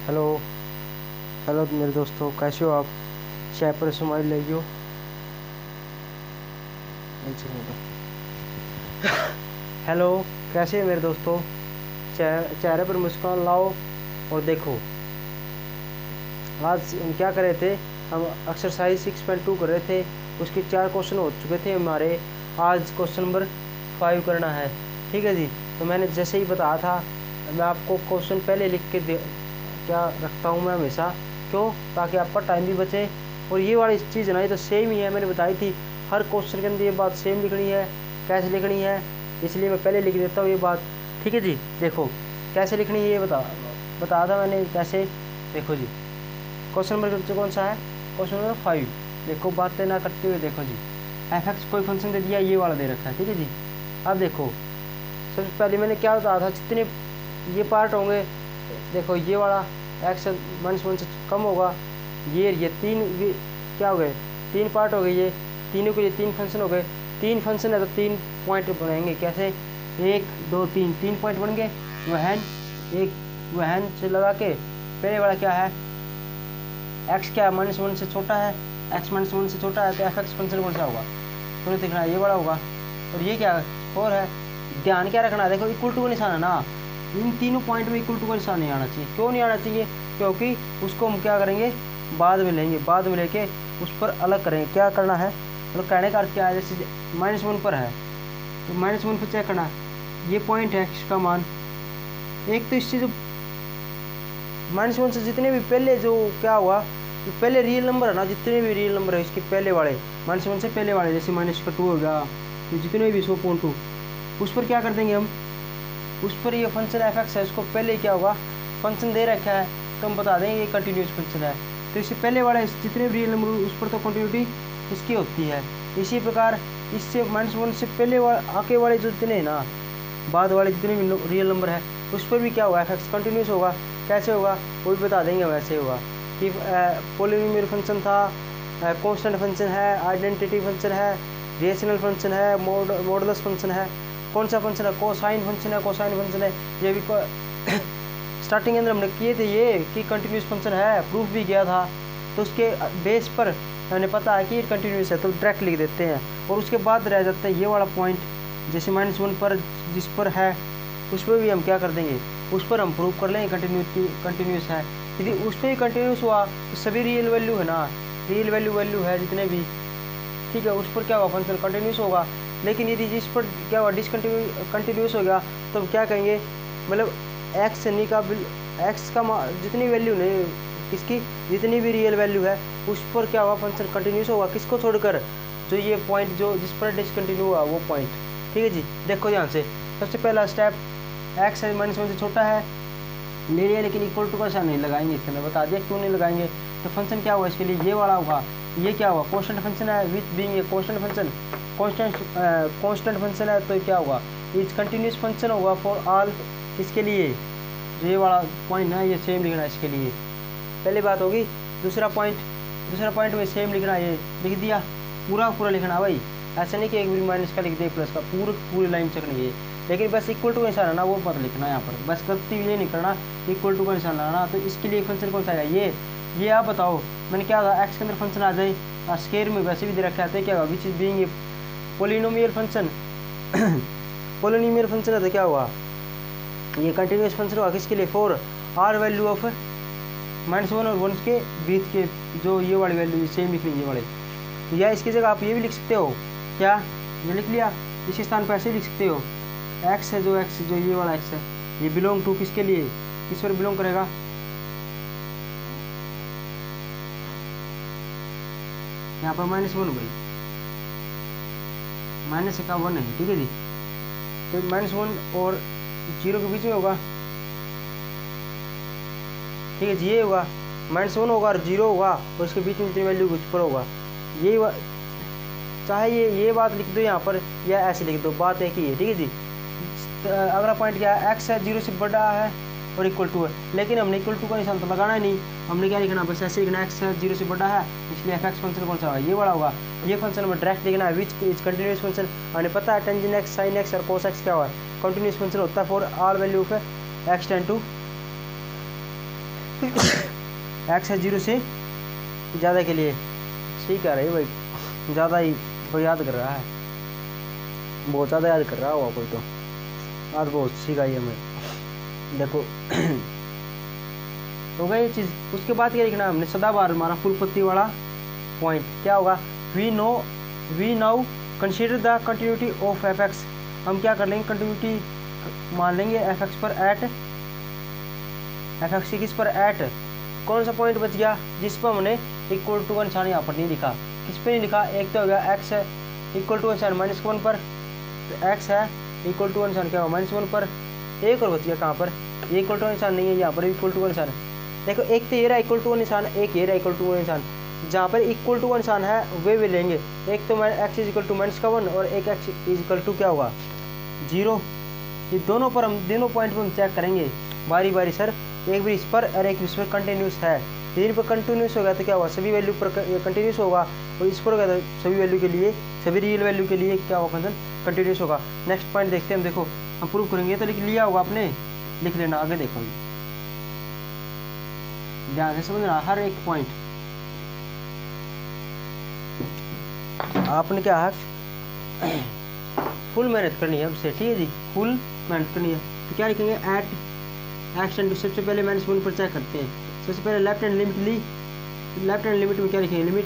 Hello hello मेरे दोस्तों, कैसे हो आप? चाय पर स्माइल लाइयो। हेलो, कैसे हैं मेरे दोस्तों? चेहरे पर मुस्कान लाओ और देखो। आज हम क्या कर रहे थे? हम एक्सरसाइज 6.2 कर रहे थे। उसके 4 क्वेश्चन हो चुके थे हमारे। आज क्वेश्चन नंबर 5 करना है। ठीक है जी। तो मैंने जैसे ही बताया था, मैं आपको क्वेश्चन पहले लिख के क्या रखता हूँ मैं हमेशा। क्यों? ताकि आपका टाइम भी बचे। और ये वाली चीज़ ना, ये तो सेम ही है, मैंने बताई थी। हर क्वेश्चन के अंदर ये बात सेम लिखनी है। कैसे लिखनी है, इसलिए मैं पहले लिख देता हूँ ये बात। ठीक है जी। देखो कैसे लिखनी है, ये बताया था मैंने कैसे। देखो जी, क्वेश्चन नंबर कौन सा है? Question number 5। देखो बातें ना करते हुए देखो जी। एफ कोई फंक्शन दे दिया, ये वाला दे रखा है। ठीक है जी। अब देखो, सबसे पहले मैंने क्या बताया था, जितने ये पार्ट होंगे, देखो ये वाला एक्स -1 से कम होगा। ये तीन क्या हो गए? 3 पार्ट हो गए। ये तीनों के लिए 3 फंक्शन हो गए। 3 फंक्शन है तो 3 पॉइंट बनेंगे। कैसे? 1 2 3 3 पॉइंट बन गए। वहन से लगा के पहले वाला क्या है? एक्स क्या -1 से छोटा है। एक्स -1 से छोटा है तो एफ एक्स फंक्शन कौन सा होगा? तुम्हें देखना है, ये वाला होगा। और ये क्या और है? ध्यान क्या रखना है? देखो इक्वल टू का निशान है ना, इन तीनों पॉइंट में इक्वल टू का निशान नहीं आना चाहिए। क्यों नहीं आना चाहिए? क्योंकि उसको हम क्या करेंगे, बाद में लेंगे। बाद में लेके उस पर अलग करेंगे। क्या करना है मतलब कहने का अर्थ क्या है? जैसे -1 पर है तो -1 पर चेक करना है। ये पॉइंट है एक्स का मान। एक तो इससे जो -1 से जितने भी पहले जो क्या हुआ, पहले रियल नंबर है ना, जितने भी रियल नंबर है इसके पहले वाले, -1 से पहले वाले, जैसे -2 हो गया, तो जितने भी 100.2, उस पर क्या कर देंगे हम? उस पर ये फंक्शन एफ एक्स है, उसको पहले क्या होगा, फंक्शन दे रखा है तो हम बता देंगे ये कंटिन्यूस फंक्शन है। तो इससे पहले वाले जितने भी रियल नंबर उस पर तो कंटिन्यूटी इसकी होती है। इसी प्रकार इससे -1 से पहले आके वाले जो जितने ना, बाद वाले जितने भी रियल नंबर है, उस पर भी क्या होगा, एफ एक्स कंटिन्यूस होगा। कैसे होगा वो भी बता देंगे। वैसे होगा कि पॉलिनोमियल फंक्शन था, कांस्टेंट फंक्शन है, आइडेंटिटी फंक्शन है, रेशनल फंक्शन है, मॉडुलस फंक्शन है। कौन सा फंक्शन है? कोसाइन फंक्शन है। कोसाइन फंक्शन है, ये भी स्टार्टिंग के अंदर हमने किए थे ये कि कंटिन्यूस फंक्शन है, प्रूफ भी किया था। तो उसके बेस पर हमें पता है कि ये कंटिन्यूस है तो डायरेक्ट लिख देते हैं। और उसके बाद रह जाता है ये वाला पॉइंट, जैसे -1 पर जिस पर है उस पर भी हम क्या कर देंगे, उस पर हम प्रूव कर लेंगे कंटिन्यूस है। यदि उस पर ही कंटिन्यूस हुआ तो सभी रियल वैल्यू है ना, रियल वैल्यू है जितने भी, ठीक है, उस पर क्या होगा, फंक्शन कंटिन्यूस होगा। लेकिन यदि जिस पर क्या हुआ, कंटिन्यूस हो गया, तो हम क्या कहेंगे, मतलब एक्स का जितनी वैल्यू नहीं, किसकी जितनी भी रियल वैल्यू है उस पर क्या होगा, फंक्शन कंटिन्यूस होगा। किसको छोड़कर? जो ये पॉइंट जो जिस पर डिसकंटिन्यू हुआ वो पॉइंट। ठीक है जी। देखो ध्यान से, सबसे पहला स्टेप, एक्स -1 से छोटा है ले लिया, लेकिन इक्वल टू का निशान नहीं लगाएंगे। इसके अंदर बता दिया क्यों नहीं लगाएंगे। तो फंक्शन क्या हुआ इसके लिए, ये वाला होगा। ये क्या हुआ, कांस्टेंट फंक्शन है, with being a constant function, constant function है तो क्या होगा, इज कंटिन्यूस फंक्शन होगा फॉर ऑल। इसके लिए ये वाला पॉइंट है, ये सेम लिखना है इसके लिए, पहली बात होगी। दूसरा पॉइंट में सेम लिखना, ये लिख दिया, पूरा लिखना भाई। ऐसा नहीं कि एक भी माइनस का लिख दे प्लस का, पूरी लाइन चेकनी है। लेकिन बस इक्वल टू का निशान आना वो मत लिखना यहाँ पर, बस गलती ये नहीं करना, इक्वल टू का निशान आना। तो इसके लिए फंक्शन कौन सा आएगा, ये आप बताओ। मैंने क्या था, एक्स के अंदर फंक्शन आ जाए, स्केयर में वैसे भी दे रखा है, क्या होगा, which is being a polynomial function. Polynomial function है तो क्या हुआ, ये कंटिन्यूस फंक्शन होगा। किसके लिए, फॉर आर वैल्यू ऑफ -1 और 1 के बीच के जो ये वाली वैल्यू सेम लिखनी है ये वाले। तो या इसकी जगह आप ये भी लिख सकते हो, क्या ये लिख लिया, इस स्थान पर ऐसे लिख सकते हो, एक्स है जो ये वाला एक्स है, ये बिलोंग टू किसके लिए, किस पर बिलोंग करेगा, यहाँ पर -1 भाई, -1 है। ठीक है जी। तो -1 और 0 के बीच में होगा। ठीक है जी, ये होगा -1 होगा और 0 होगा, और इसके बीच में जितनी वैल्यू कुछ पर होगा। ये चाहे ये बात लिख दो यहाँ पर या ऐसे लिख दो, बात एक ही है। ठीक है जी। अगला पॉइंट क्या है, एक्स है 0 से बड़ा है और इक्वल टू है, लेकिन हमने इक्वल टू का निशान तो लगाना ही नहीं, हमने क्या लिखना, बस ऐसे लिखना, एक्स है 0 से बड़ा है, इसलिए एफ एक्स फंक्शन कौन सा होगा, ये वाला होगा। ये फंक्शन में डायरेक्ट लिखना है, विच इज कंटिन्यूस फंक्शन। हमें पता है टेंजेंट एक्स, साइन एक्स और कोस एक्स क्या हुआ, कंटिन्यूस फंक्शन होता है for all value of x tend to x है 0 से ज़्यादा के लिए। ठीक है रही भाई, ज़्यादा ही कोई याद कर रहा है, बहुत ज़्यादा याद कर रहा होगा कोई, तो आज बहुत सिखाई हमें। देखो हो गई ये चीज़। उसके बाद क्या लिखना हमने, सदाबहार हमारा फुल पत्ती वाला पॉइंट क्या होगा, we now consider the continuity of f x. हम क्या कर लेंगे, कंटिन्यूटी मान लेंगे एफ एक्स पर एट, एफ एक्स किस पर एट, कौन सा पॉइंट बच गया जिस पर हमने इक्वल टू का निशान यहाँ पर नहीं लिखा। किस पे नहीं लिखा, एक तो हो गया एक्स है इक्वल टू निशान -1 पर, तो एक्स है इक्वल टू निशान क्या होगा -1 पर। एक और बच गया कहाँ पर, इक्वल टू निशान नहीं है, यहाँ पर इक्वल टू का निशान है। देखो एक तो ये रहा इक्वल टू का निशान, एक ये रहा इक्वल टू का निशान। जहाँ पर इक्वल टू का निशान है वे लेंगे, एक तो एक्स इज इक्वल टू -1 और एक एक्स इज इक्वल टू क्या होगा 0। ये दोनों पर हम दोनों पॉइंट पर हम चेक करेंगे बारी बारी सर, एक भी इस पर और एक इस पर कंटिन्यूस है। यदि पर कंटिन्यूस होगा तो क्या होगा, सभी वैल्यू पर कंटिन्यूस होगा, और इस पर होगा तो सभी वैल्यू के लिए, सभी रियल वैल्यू के लिए क्या होगा फंक्शन कंटिन्यूस होगा। नेक्स्ट पॉइंट देखते हैं हम। देखो हम प्रूव करेंगे, तो लिख लिया होगा आपने, लिख लेना आगे। देखो ध्यान से समझना हर एक पॉइंट। आपने क्या है फुल मेहनत करनी है हमसे, ठीक है जी, फुल मेहनत करनी है। तो क्या लिखेंगे, एट एक्स एंड सबसे पहले -1 पर चेक करते हैं। सबसे पहले लेफ्ट हैंड लिमिट ली, लेफ्ट हैंड लिमिट में क्या लिखेंगे, लिमिट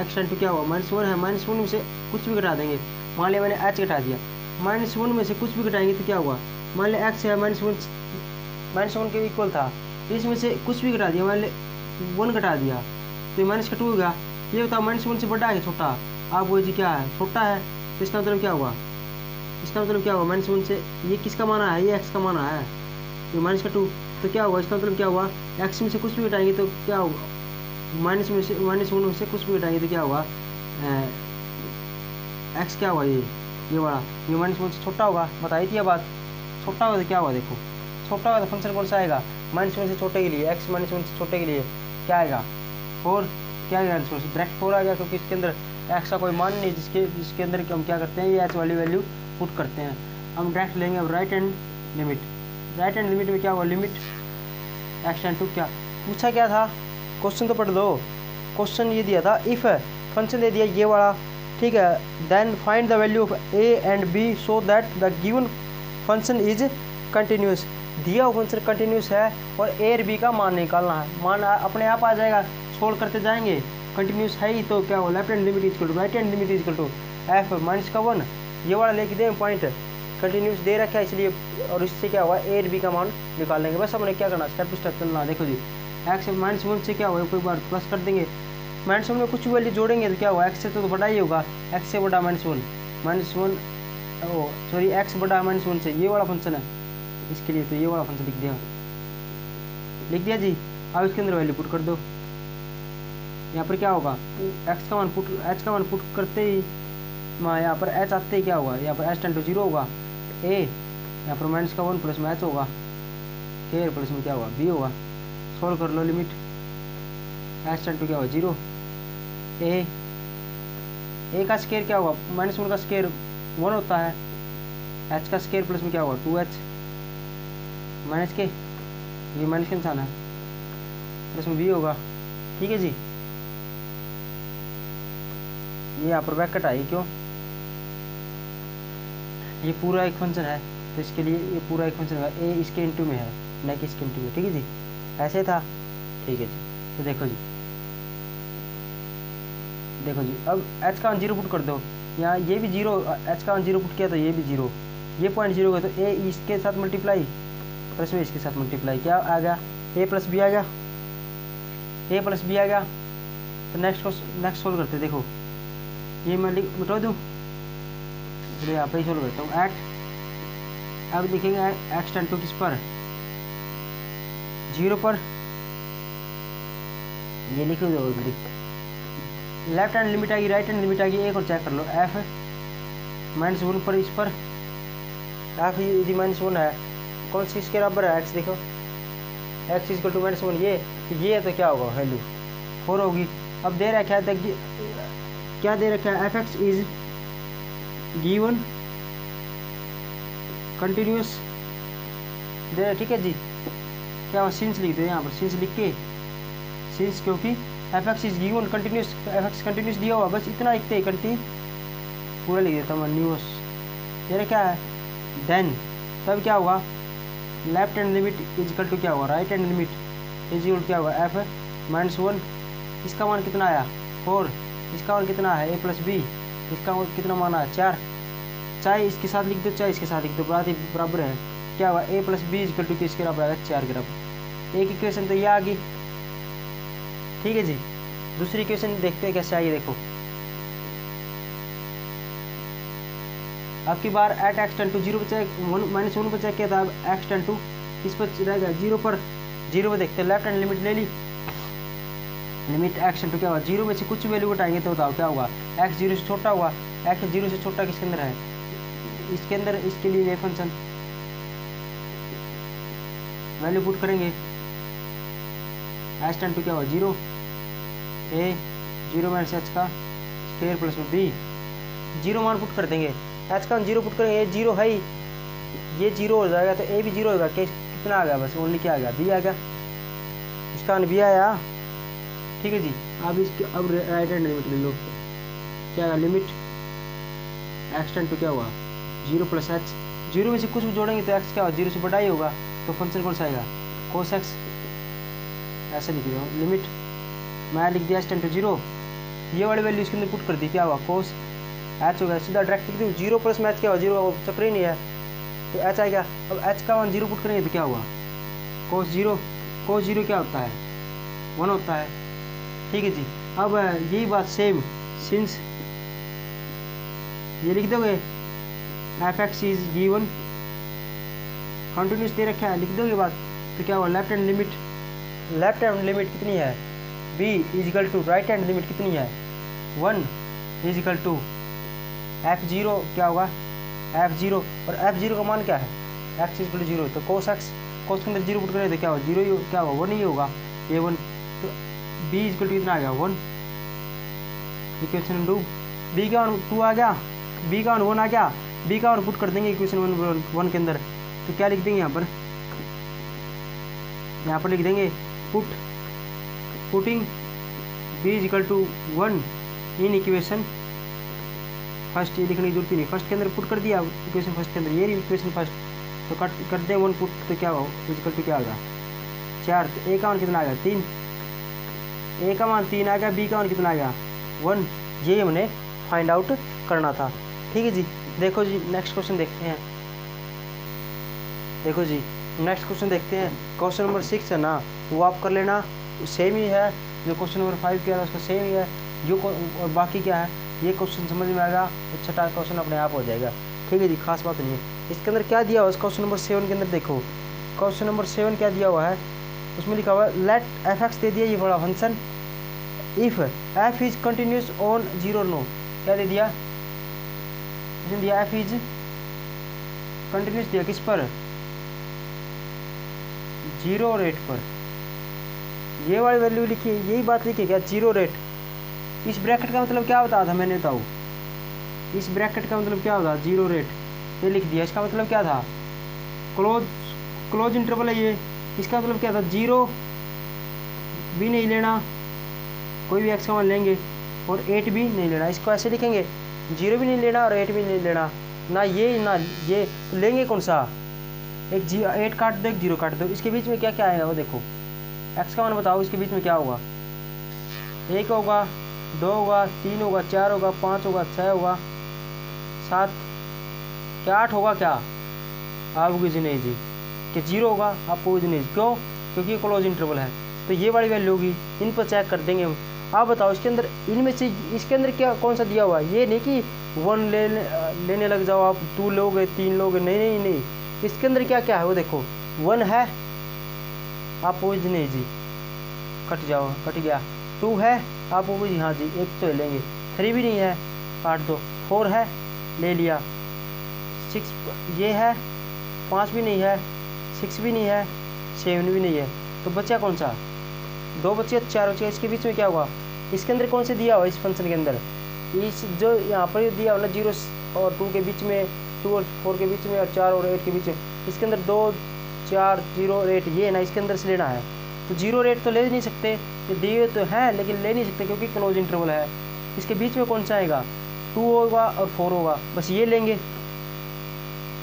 एक्स एंड टू क्या हुआ -1 है, -1 में से कुछ भी घटा देंगे। मान लिया मैंने एच घटा दिया, -1 में से कुछ भी घटाएंगे तो क्या हुआ, मान लिया एक्स है -1 के इक्वल था, इसमें से कुछ भी घटा दिया, मान लिया 1 घटा दिया तो ये -2 हो गया। ये बताओ -1 से बड़ा है छोटा, आप वो जी क्या है छोटा है, तो इसका मतलब क्या हुआ, इसका मतलब क्या हुआ -1 से ये किसका माना है, ये एक्स का माना है, ये -2 तो क्या हुआ, इसका मतलब क्या हुआ, एक्स में से कुछ भी घटाएंगे तो क्या होगा, -1 में से कुछ भी घटाएंगे तो क्या होगा, एक्स क्या हुआ, ये वाला ये -1 से छोटा होगा। बताई थी ये बात, छोटा होगा तो क्या होगा, देखो छोटा होगा तो फंक्शन कौन सा आएगा, -1 से छोटे के लिए, एक्स -1 से छोटे के लिए क्या आएगा 4, क्या आएगा आंसर डायरेक्ट 4 आ गया, क्योंकि इसके अंदर एक्स का कोई मान नहीं, जिसके अंदर हम क्या करते हैं, ये एच वाली वैल्यू पुट करते हैं। हम डायरेक्ट लेंगे अब right hand limit. Right hand limit में क्या होगा, लिमिट एक्स एंड टू क्या पूछा क्या था, क्वेश्चन तो पढ़ दो। क्वेश्चन ये दिया था, इफ़ फंक्शन दे दिया ये वाला, ठीक है, then find the value of a and b so that the given function is continuous. दिया हुआ फंक्शन कंटिन्यूस है और ए और बी का मान निकालना है, मान अपने आप आ जाएगा, सोल्व करते जाएंगे। कंटिन्यूस है ही तो क्या हो, left hand limit equal to right hand limit equal to f -1 ये वाला लेके दें पॉइंट, कंटिन्यूस दे रखा है इसलिए, और इससे क्या हुआ ए और बी का मान निकाल लेंगे। बस हमने क्या करना, स्टेप टू स्टेप चलना। देखो जी एक्स -1 से क्या हुआ, कोई बार प्लस कर देंगे, -1 में कुछ वैल्यू जोड़ेंगे तो क्या हुआ, एक्स से तो बड़ा ही होगा, एक्स से बड़ा -1 सॉरी एक्स बड़ा -1 से, ये वाला फंक्शन है इसके लिए, तो ये वाला फंक्शन लिख दिया जी। अब इसके अंदर वैल्यू पुट कर दो, यहाँ पर क्या होगा, एक्स का मान पुट, एच का मान पुट करते ही यहाँ पर एच आते ही क्या होगा, यहाँ पर एच टेंड टू 0 होगा, ए यहाँ पर -1 प्लस में एच होगा, के प्लस में क्या होगा बी होगा। सोल्व कर लो, लिमिट एच टेंड टू क्या होगा 0, ए का स्केयर क्या होगा, -1 का स्केयर 1 होता है, एच का स्केयर प्लस में क्या होगा 2h माइनस के, ये माइनस के निशान है, प्लस में बी होगा, ठीक है जी। ये यहाँ पर ब्रैकेट आई क्यों, ये पूरा एक फंक्शन है तो इसके लिए ये पूरा एक फंक्शन है, ए इसके इंटू में है न कि इसके इंटू में, ठीक है जी, ऐसे था, ठीक है जी। तो देखो जी अब एच का 0 पुट कर दो, यहाँ ये भी 0, एच का 0 पुट किया तो ये भी 0, ये पॉइंट 0 का, तो ए इसके साथ मल्टीप्लाई प्लस में इसके साथ मल्टीप्लाई, क्या आ गया ए प्लस बी आ गया, ए प्लस बी आ गया। तो नेक्स्ट सोल्व करते, देखो ये मैं मिटा दूँ, चलिए यहाँ पर ही सोल्व करता हूँ। एट अब लिखेंगे एक्स टेंड टू किस पर 0 पर, ये लिखे दो ऑलरेडी, लेफ्ट हैंड लिमिट आएगी राइट हैंड लिमिट आएगी, एक और चेक कर लो, एफ -1 पर, इस पर एफ यदि -1 है कौन सी इसके बराबर है, एक्स देखो एक्स इक्वल टू -1, ये तो क्या होगा वैल्यू 4 होगी। अब दे रखा है क्या दे रखा है, f x is given continuous दे, ठीक है जी, क्या हुआ, सिंस लिख दो यहाँ पर, सिंस लिख के, सिंस क्योंकि F x is given continuous, F x continuous दिया हुआ, बस इतना लिखते हैं, कंटिन्यू पूरा लिख देता हूँ न्यूस। ये क्या है, देन तब क्या होगा, left hand limit is equal to क्या होगा, right hand limit is equal क्या होगा, एफ -1, इसका मान कितना आया 4, इसका मान कितना है a प्लस बी, इसका कितना मान आया 4, चाहे इसके साथ लिख दो चाहे इसके साथ लिख दो, बराबर है, क्या हुआ a plus b equal to किसके बराबर आएगा 4 के बराबर। एक इक्वेशन तो ये आ गई, ठीक है जी। दूसरी इक्वेशन देखते हैं कैसे आई, देखो अब की बार एट एक्स टेन टू 0 पर चेक -1 पर चेक किया था, अब एक्स टेन टू इस पर रहेगा 0 पर देखते हैं, लेफ्ट हैंड लिमिट ले ली, लिमिट एक्स टेन टू क्या होगा, 0 में से कुछ वैल्यू उठाएंगे तो बताओ क्या होगा, एक्स 0 से छोटा होगा, एक्स 0 से छोटा किसके अंदर है, इसके अंदर, इसके लिए ये फंक्शन वैल्यू पुट करेंगे, एक्स टेन टू क्या होगा 0, ए 0 माइनस एच का स्क्वायर प्लस में बी, 0 मान पुट कर देंगे, एच का 0 पुट करेंगे, ये 0 है ही, ये 0 हो जाएगा तो ए भी 0 होगा, कितना आ गया, बस ओनली क्या आ गया, बी आ गया, इसका बी आया, ठीक है जी। अब इसके अब राइट हैंड लिमिट ले लो, क्या है लिमिट एक्स टेन टू क्या हुआ 0 प्लस एच, 0 में से कुछ भी जोड़ेंगे तो एक्स क्या होगा 0 से बड़ा ही होगा, तो फंक्शन कौन सा आएगा कोस एक्स, ऐसे लिख रहा हूँ, लिमिट मैं लिख दिया एक्स टेन टू 0, ये वाली वैल्यू इसके अंदर पुट कर दी, क्या हुआ कोस एच हो गया, सीधा डायरेक्ट लिख दूँ, 0 प्लस में एच क्या हुआ 0 चक्कर ही नहीं है, तो एच आ गया, अब एच का मान 0 पुट करेंगे तो क्या हुआ कोस 0 क्या होता है 1 होता है, ठीक है जी। अब यही बात सेम सिंस ये लिख दोगे f x is given continuous दे रखा है, लिख दोगे बात, तो क्या हुआ लेफ्ट हैंड लिमिट कितनी है b is equal to right hand limit कितनी है 1 इज इक्वल टू f0 क्या होगा f0, और f0 का मान क्या है x इज इक्वल टू 0, तो कोस के अंदर 0 पुट करें तो क्या होगा 0 ही क्या होगा 1 ही होगा, ये 1, तो b इज इक्वल टू कितना आ गया 1, इक्वेशन 2, b का मान 2 आ गया, b का मान 1 आ गया, b का मान पुट कर देंगे इक्वेशन 1 के अंदर, तो क्या लिख देंगे यहाँ पर लिख देंगे putting b is equal to 1 in equation first, ये लिखने की जरूरत ही नहीं, फर्स्ट के अंदर पुट कर दिया इक्वेशन फर्स्ट के अंदर, ये इक्वेशन फर्स्ट, तो कर दें 1 पुट, तो क्या होगा इज इक्वल टू क्या होगा 4, तो a का मान कितना आ गया 3, a का मान 3 आ गया, b का मान कितना आ गया 1, ये हमने फाइंड आउट करना था, ठीक है जी। देखो जी नेक्स्ट क्वेश्चन देखते हैं, देखो जी नेक्स्ट क्वेश्चन देखते हैं, क्वेश्चन नंबर 6 है ना, वो आप कर लेना, सेम ही है जो क्वेश्चन नंबर 5 किया था उसका सेम ही है, जो और बाकी क्या है ये क्वेश्चन समझ में आएगा तो छठा क्वेश्चन अपने आप हो जाएगा, ठीक है जी, खास बात नहीं है। इसके अंदर क्या दिया हुआ है क्वेश्चन नंबर 7 के अंदर, देखो क्वेश्चन नंबर 7 क्या दिया हुआ है, उसमें लिखा हुआ है लेट एफ एक्स दे दिया ये बड़ा function, if f is continuous on 0 no, क्या दे दिया इसने दिया एफ इज कंटिन्यूस दिया किस पर 0 रेट पर, ये वाली वैल्यू लिखी है, यही बात लिखी है क्या 0 रेट, इस ब्रैकेट का मतलब क्या बताया था मैंने, बताऊँ इस ब्रैकेट का मतलब क्या होता 0 रेट, ये लिख दिया, इसका मतलब क्या था क्लोज इंटरवल है ये, इसका मतलब क्या था 0 भी नहीं लेना, कोई भी एक्स का मान लेंगे और 8 भी नहीं लेना, इसको ऐसे लिखेंगे 0 भी नहीं लेना और 8 भी नहीं लेना, ना ये तो लेंगे कौन सा, एक 8 काट दो एक 0 काट दो, इसके बीच में क्या क्या आएगा वो देखो, एक्स का मान बताओ इसके बीच में क्या होगा, 1 होगा 2 होगा 3 होगा 4 होगा 5 होगा 6 होगा 7 क्या 8 होगा, क्या आपको जी नहीं जी कि 0 होगा, आपको जी नहीं, क्यों क्योंकि ये क्लोज इंटरवल है, तो ये वाली वैल्यू होगी, इन पर चेक कर देंगे हम। आप बताओ इसके अंदर इनमें से इसके अंदर क्या कौन सा दिया हुआ है, ये नहीं कि 1 लेने लग जाओ आप, 2 लोगे 3 लोगे, नहीं, इसके अंदर क्या क्या है वो देखो, 1 है आप वो जी नहीं जी कट गया, 2 है आप वो जी हाँ जी एक तो ले लेंगे, 3 भी नहीं है काट दो, 4 है ले लिया, 6 ये है, 5 भी नहीं है, 6 भी नहीं है, 7 भी नहीं है, तो बचा कौन सा 2 बचे 4 बचे, इसके बीच में क्या हुआ, इसके अंदर कौन से दिया हुआ इस फंक्शन के अंदर, इस जो यहाँ पर दिया हुआ ना 0 और 2 के बीच में, 2 और 4 के बीच में और 4 और 8 के बीच में, इसके अंदर 2 4 0 रेट ये है ना, इसके अंदर से लेना है। तो 0 रेट तो ले नहीं सकते, ये दिए तो है लेकिन ले नहीं सकते क्योंकि क्लोज इंटरवल है। इसके बीच में कौन सा आएगा, 2 होगा और 4 होगा, बस ये लेंगे।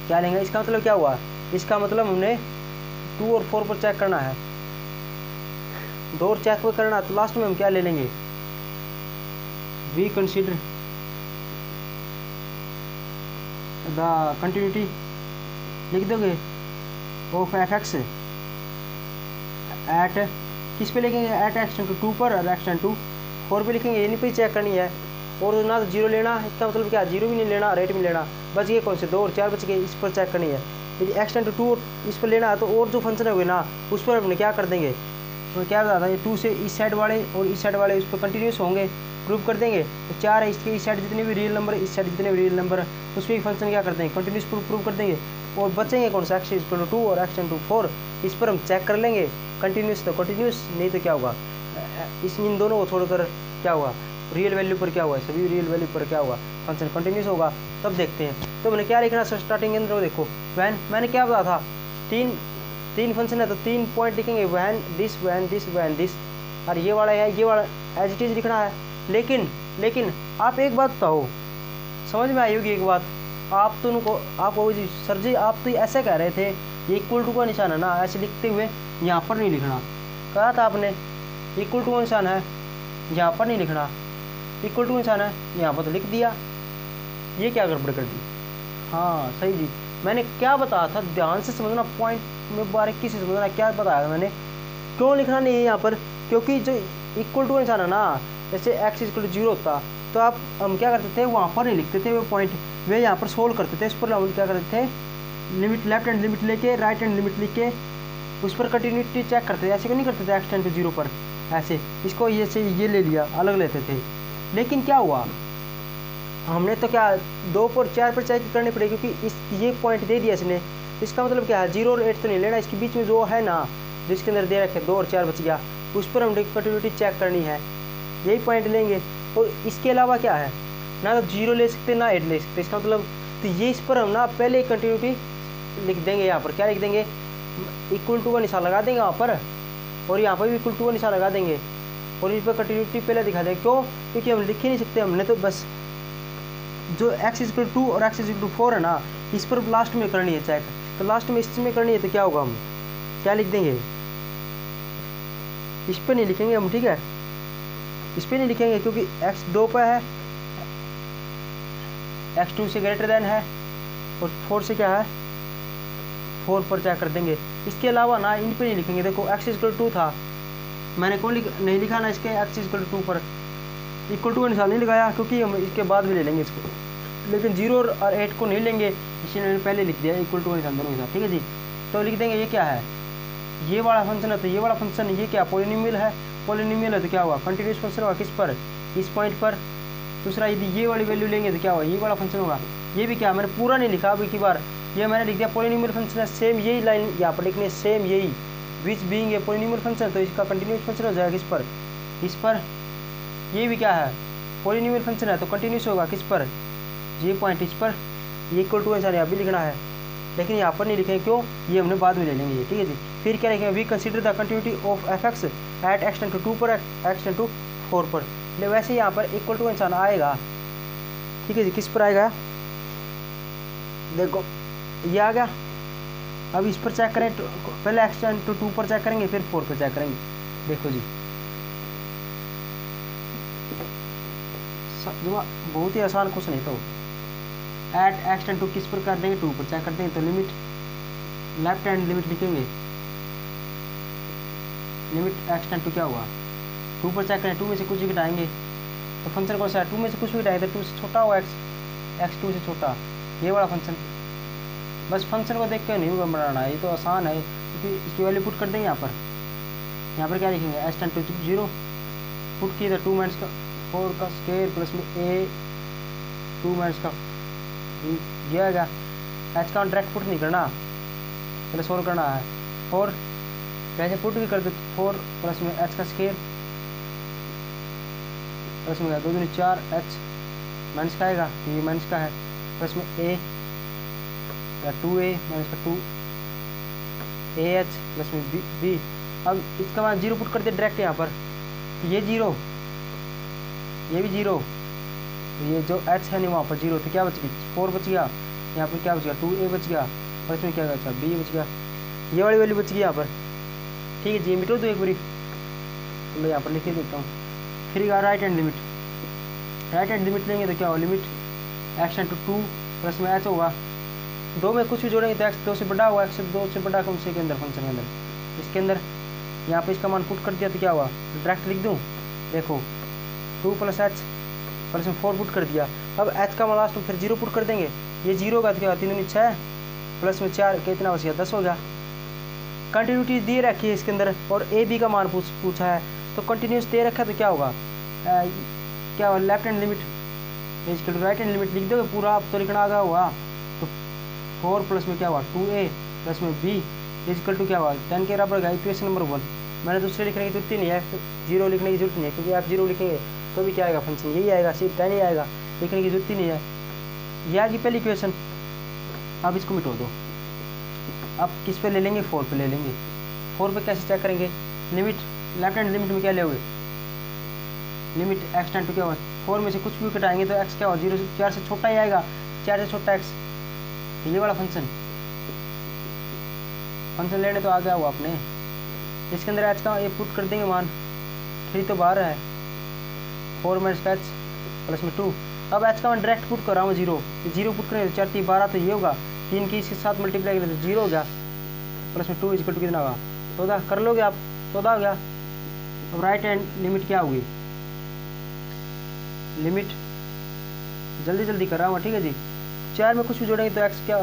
क्या लेंगे, इसका मतलब क्या हुआ, इसका मतलब हमने 2 और 4 पर चेक करना है, 2 और चेक पर करना। तो लास्ट में हम क्या ले लेंगे, वी कंसीडर द कंटिन्यूटी लिख दोगे ऑफ एफ एक्स एट, किस पे लिखेंगे, एट एक्सटेंड टू 2 पर और एक्सटेंड टू 4 पे लिखेंगे, इन्हीं पे चेक करनी है। और ना तो 0 लेना, इसका मतलब क्या, 0 भी नहीं लेना, रेट भी लेना, बच गए कौन से 2 और 4 बच गए, इस पर चेक करनी है। यदि एक्सटेंड टू 2 इस पर लेना है तो और जो फंक्शन है ना उस पर अपने क्या कर देंगे, तो क्या बताता है, 2 से इस साइड वाले और इस साइड वाले उस पर कंटिन्यूस होंगे, प्रूव कर देंगे। तो 4 है, इसके इस साइड जितने भी रियल नंबर, इस साइड जितने भी रियल नंबर उस पर फंक्शन क्या करते हैं, कंटिन्यूस प्रूव कर देंगे। और बचेंगे कौन सा, एक्स इक्वल टू 2 और एक्सटेंड टू 4, इस पर हम चेक कर लेंगे कंटिन्यूस तो कंटिन्यूस, नहीं तो क्या होगा, इन दोनों को छोड़कर क्या हुआ, रियल वैल्यू पर क्या हुआ, सभी रियल वैल्यू पर क्या हुआ, फंक्शन कंटिन्यूस होगा। तब देखते हैं। तो मैंने क्या लिखना स्टार्टिंग के अंदर, वो देखो वैन, मैंने क्या बताया था, तीन फंक्शन है तो 3 पॉइंट लिखेंगे, when this when this when this, और ये वाला है, ये वाला एज इट इज लिखना है। लेकिन आप एक बात बताओ, समझ में आई होगी एक बात, आप तो उनको आपको सर जी आप तो ऐसे कह रहे थे ये इक्वल टू का निशान है ना, ऐसे लिखते हुए यहाँ पर नहीं लिखना, कहा था आपने इक्वल टू का निशान है यहाँ पर नहीं लिखना, इक्वल टू निशान है यहाँ पर तो लिख दिया, ये क्या गड़बड़ कर दी। हाँ सही जी, मैंने क्या बताया था, ध्यान से समझना, पॉइंट में बारीकी से समझना, क्या बताया था मैंने, क्यों लिखना नहीं है यहाँ पर, क्योंकि जो इक्वल टू निशान है ना, जैसे एक्स इक्वल टू 0 होता तो हम क्या करते थे, वहाँ पर नहीं लिखते थे वो पॉइंट, वे यहाँ पर सोल्व करते थे। इस पर हम क्या करते थे, लिमिट लेफ्ट हैंड लिमिट लेके राइट हैंड लिमिट लिख के उस पर कंटिन्यूटी चेक करते थे, ऐसे को नहीं करते थे एक्सटेंड टू 0 पर, ऐसे इसको ये से ये ले लिया, अलग लेते थे। लेकिन क्या हुआ, हमने तो क्या 2 पर 4 पर चेक करनी पड़ेगी क्योंकि इस ये पॉइंट दे दिया इसने, इसका मतलब क्या है, 0 और 8 तो नहीं लेना, इसके बीच में जो है ना जिसके अंदर दे रखे 2 और 4 बच गया, उस पर हम कंटिन्यूटी चेक करनी है, यही पॉइंट लेंगे। और इसके अलावा क्या है, ना तो 0 ले सकते ना 8 ले सकते, इसका मतलब तो ये इस पर हम ना पहले कंटिन्यूटी लिख देंगे, यहाँ पर क्या लिख देंगे, इक्वल टू का निशान लगा देंगे वहाँ पर, और यहाँ पर भी इक्वल टू का निशान लगा देंगे, और इस पर कंटिन्यूटी पहले दिखा देंगे। क्यों, क्योंकि हम लिख ही नहीं सकते, हमने तो बस जो एक्स इक्वल टू 2 और एक्स इक्वल टू 4 है ना, इस पर लास्ट में करनी है चेक, तो लास्ट में इसमें करनी है तो क्या होगा, हम क्या लिख देंगे, इस पर नहीं लिखेंगे हम, ठीक है, इस पर नहीं लिखेंगे क्योंकि एक्स 2 पर है, एक्स 2 से ग्रेटर देन है, और 4 से क्या है, 4 पर चेक कर देंगे। इसके अलावा ना इन पर नहीं लिखेंगे, देखो एक्स इक्वल टू था, मैंने कौन नहीं लिखा ना इसके एक्स इक्वल टू 2 पर इक्वल टू का निशान नहीं लगाया क्योंकि हम इसके बाद भी ले लेंगे इसको, लेकिन 0 और 8 को नहीं लेंगे, इसलिए मैंने पहले लिख दिया इक्वल टू का निशान दोनों के साथ, ठीक है जी। तो लिख देंगे ये क्या है, ये वाला फंक्शन है तो ये वाला फंक्शन, ये क्या पॉलिनोमियल है, पॉलिनोमियल है तो क्या हुआ, कंटिन्यूस फंक्शन होगा किस पर, इस पॉइंट पर। दूसरा यदि ये वाली वैल्यू लेंगे तो क्या होगा, ये वाला फंक्शन होगा, ये भी क्या, मैंने पूरा नहीं लिखा अब एक ही बार, ये मैंने लिख दिया पॉलिनोमियल फंक्शन है, सेम यही लाइन यहाँ पर लिखनी है, सेम यही, विच बीइंग ए पॉलिनोमियल फंक्शन, तो इसका कंटिन्यूस फंक्शन हो जाएगा किस पर, इस पर। ये भी क्या है, पॉलिनोमियल फंक्शन है तो कंटिन्यूस होगा किस पर, ये पॉइंट इस पर, ये इक्वल टू आंसर यहाँ भी लिखना है, लेकिन यहाँ पर नहीं लिखेंगे, क्यों, ये हमने बाद में ले लेंगे ये, ठीक है जी। फिर क्या लिखेंगे, we consider the continuity of f x at x tend to 2 पर एक्सटेंड टू 4 पर, ले वैसे यहाँ पर इक्वल टू आंसर आएगा, ठीक है जी, किस पर आएगा, देखो ये आ गया। अब इस पर चेक करें, पहले एक्सटेंड टू 2 पर चेक करेंगे, फिर 4 पर चेक करेंगे, देखो जी बहुत ही आसान क्वेश्चन है। तो एट एक्सटेंड टू किस पर कर देंगे, 2 पर चेक कर देंगे, तो लिमिट लेफ्ट हैंड लिमिट लिखेंगे, लिमिट एक्सटेंड टू क्या हुआ, 2 पर चेक करें, 2 में से कुछ भी घटाएंगे तो फंक्शन कौन सा है, 2 में से कुछ भी घटाएंगे तो 2 से छोटा हुआ एक्स 2 से छोटा, ये वाला फंक्शन। बस फंक्शन को देख के नहीं होगा बनाना, ये तो आसान है क्योंकि इसकी वैल्यू पुट कर देंगे यहाँ पर क्या लिखेंगे, एक्सटेंड टू 0 पुट किए तो 2 माइनस का 4 का स्क्वायर प्लस में ए 2 माइनस का ये आएगा, एच का डायरेक्ट पुट नहीं करना, पहले सोल्व करना है, 4 कैसे पुट भी कर दे, 4 प्लस में एच का स्क्वायर प्लस में 2 दूनी 4 एच माइनस का आएगा, तो ये माइनस का है, प्लस में ए या 2a माइनस का 2 ए एच प्लस में बी। अब इसका मान 0 पुट कर दिया डायरेक्ट यहाँ पर, ये 0, ये भी 0, ये जो एच है नहीं वहाँ पर 0, तो क्या बच गया 4 बच गया, यहाँ पर क्या बच गया 2a बच गया, और इसमें क्या बचा b बच गया, ये वाली वैल्यू बच गई यहाँ पर। ठीक है जी, मिटो दो एक बारी, तो मैं यहाँ पर लिख के देता हूँ। फिर right hand limit, right hand limit लेंगे तो क्या होगा, limit x tend to 2 plus में एच होगा, 2 में कुछ भी जोड़ेंगे तो एक्स 2 से बड़ा होगा, एक्स 2 से बड़ा कौन से के अंदर, फंक्शन के अंदर, इसके अंदर। यहाँ पे इसका मान पुट कर दिया तो क्या हुआ, डायरेक्ट लिख दूँ, देखो 2 प्लस एच प्लस में 4 पुट कर दिया। अब एच का मान लास्ट में फिर 0 पुट कर देंगे, ये 0 का तो क्या हुआ 3 दूनी 6 प्लस में 4 कितना बच गया 10 हो गया। कंटिन्यूटी दे रखी है इसके अंदर, और ए बी का मान पूछा है, तो कंटिन्यूस दे रखा है तो क्या होगा, क्या होगा लेफ्ट हैंड लिमिट इसके राइट हैंड लिमिट लिख दोगे पूरा, आप तो लिखना आ गया हुआ, तो 4 प्लस में क्या हुआ 2a प्लस में b इजकल टू क्या हुआ 10 के बराबर गया। इक्वेशन नंबर 1, मैंने दूसरे लिखने की जरूरत ही नहीं है, 0 लिखने की जरूरत नहीं है, क्योंकि आप 0 लिखेंगे तो भी क्या आएगा फंक्शन यही आएगा, सिर्फ 10 ही आएगा, लिखने की जरूरत ही नहीं है। ये आ गई पहली इक्वेशन। अब इसको मिटो दो, अब किस पे ले लेंगे 4 पे ले लेंगे। 4 पे कैसे चेक करेंगे, लिमिट लेफ्ट हैंड लिमिट में क्या ले, लिमिट एक्स टेंड टू क्या हुआ 4 में से कुछ भी घटाएंगे तो एक्स क्या होगा 0 से 4 से छोटा ही आएगा, 4 से छोटा एक्स, तो ये वाला फंक्शन लेने तो आ गया हुआ आपने। इसके अंदर एच का ये पुट कर देंगे मान, 3 तो बाहर है, 4 माइनस एच प्लस में 2। अब एच का मान डायरेक्ट पुट कर रहा हूँ 0, 0 पुट करेंगे तो 4 3 12, तो ये होगा 3 की इसके साथ मल्टीप्लाई करें तो 0 हो गया, प्लस में 2 इक्वल टू कितना होगा 14, कर लोगे आप 14 हो गया। अब राइट हैंड लिमिट क्या होगी, लिमिट जल्दी जल्दी कर रहा हूँ ठीक है जी। 4 में कुछ भी जोड़ेंगे तो एक्स क्या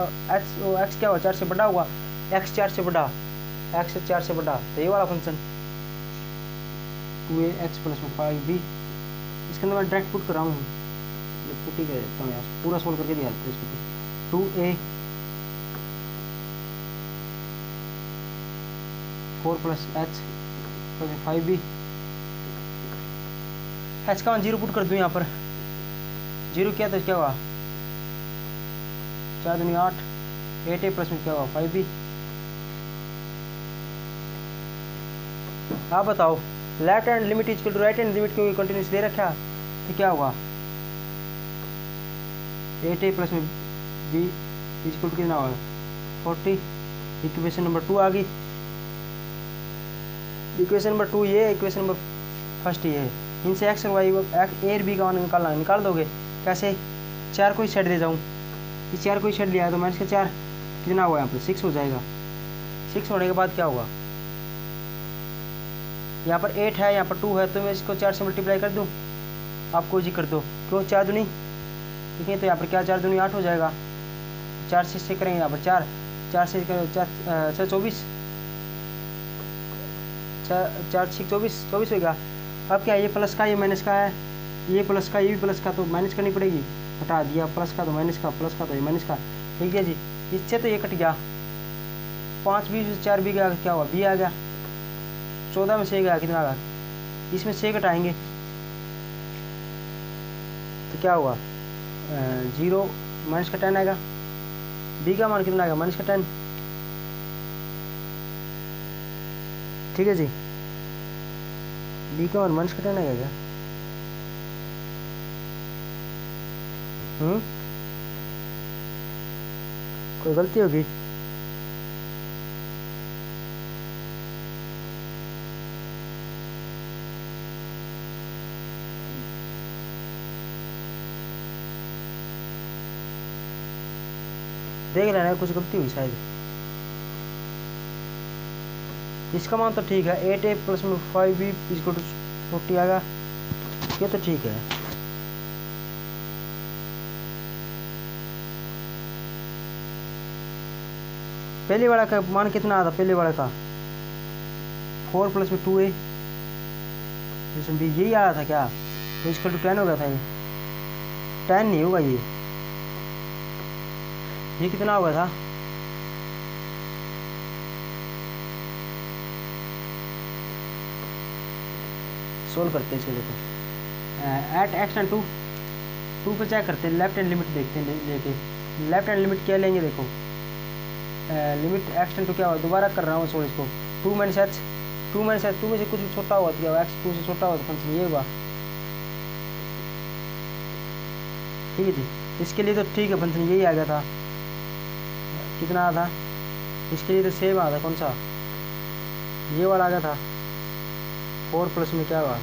हुआ 4 से बड़ा हुआ, एक्स 4 से बड़ा, एक्स 4 से बड़ा, तो ये वाला फंक्शन 2a एक्स प्लस में 5b, इसके अंदर मैं डायरेक्ट पुट कर रहा हूँ, पुट ही कर देता हूँ यार, पूरा सोल्व करके दिया था इसको, 2a 4 plus H plus 5b, H का मान 0 पुट कर दूँ यहाँ पर, 0 किया तो क्या हुआ 4 दूनी 8, 8a प्लस में क्या हुआ 5b। आप बताओ left hand limit equal to right hand limit क्योंकि कंटिन्यूस दे रखा, तो क्या हुआ 8a प्लस में b इक्वल टू कितना होगा 40। इक्वेशन नंबर 2 आ गई, इक्वेशन नंबर 2 ये, इक्वेशन नंबर फर्स्ट ये है, इनसे एक्स और वाई ए और बी का मान निकालना, निकाल दोगे कैसे, 4 को ही सेट दे जाऊँ, इस 4 को ही सेट लिया तो माइनस का 4 कितना हुआ यहाँ पर 6 हो जाएगा। 6 होने के बाद क्या होगा, यहाँ पर 8 है यहाँ पर 2 है, तो मैं इसको 4 से मल्टीप्लाई कर दूँ, आपको जी कर दो, क्यों 4 दूनी, ठीक है तो यहाँ पर क्या 4 दूनी 8 हो जाएगा, 4 से करेंगे यहाँ पर 4 से 24, 4 6 24 होगा। अब क्या ये प्लस का ये माइनस का है, ये प्लस का ये भी प्लस का, तो माइनस करनी पड़ेगी, हटा दिया प्लस का तो माइनस का, प्लस का तो ये माइनस का, ठीक है जी। इससे तो ये कट गया, 5 भी 4 भी गया, क्या हुआ बी आ गया, 14 में से गया कितना आ गया, इसमें से घटाएंगे तो क्या हुआ 0 माइनस का 10 आएगा, बी का मान कितना आएगा माइनस का 10, ठीक है जी, बी का मान माइनस का 10 आएगा क्या, कोई गलती होगी, देख लेना कुछ गलती हुई शायद। इसका मान तो ठीक है 8a प्लस में 5b इसको 40 आएगा, ये तो ठीक है। पहले वाला का मान कितना आता, पहले वाला का 4 प्लस में 2a, इसमें भी यही आ रहा था क्या, तो इसका तो 10 हो गया था, ये 10 नहीं होगा, ये कितना होगा था, सोल्व करते हैं इसको, देखो एट एक्स एंड 2 पे चेक करते हैं, लेफ्ट हैंड लिमिट देखते हैं लेके, लेफ्ट हैंड लिमिट क्या लेंगे देखो लिमिट एक्स टेंड टू क्या हुआ, दोबारा कर रहा हूँ छोड़ इसको, 2 माइनस एच, 2 माइनस एच, 2 में से कुछ भी छोटा हुआ तो क्या हुआ, एक्स 2 से छोटा हुआ तो फंक्शन ये हुआ। ठीक है जी, इसके लिए तो ठीक है फंक्शन यही आ गया था, कितना आया था, इसके लिए तो सेम आ था, कौन सा, ये वाला आ गया था, 4 प्लस में क्या हुआ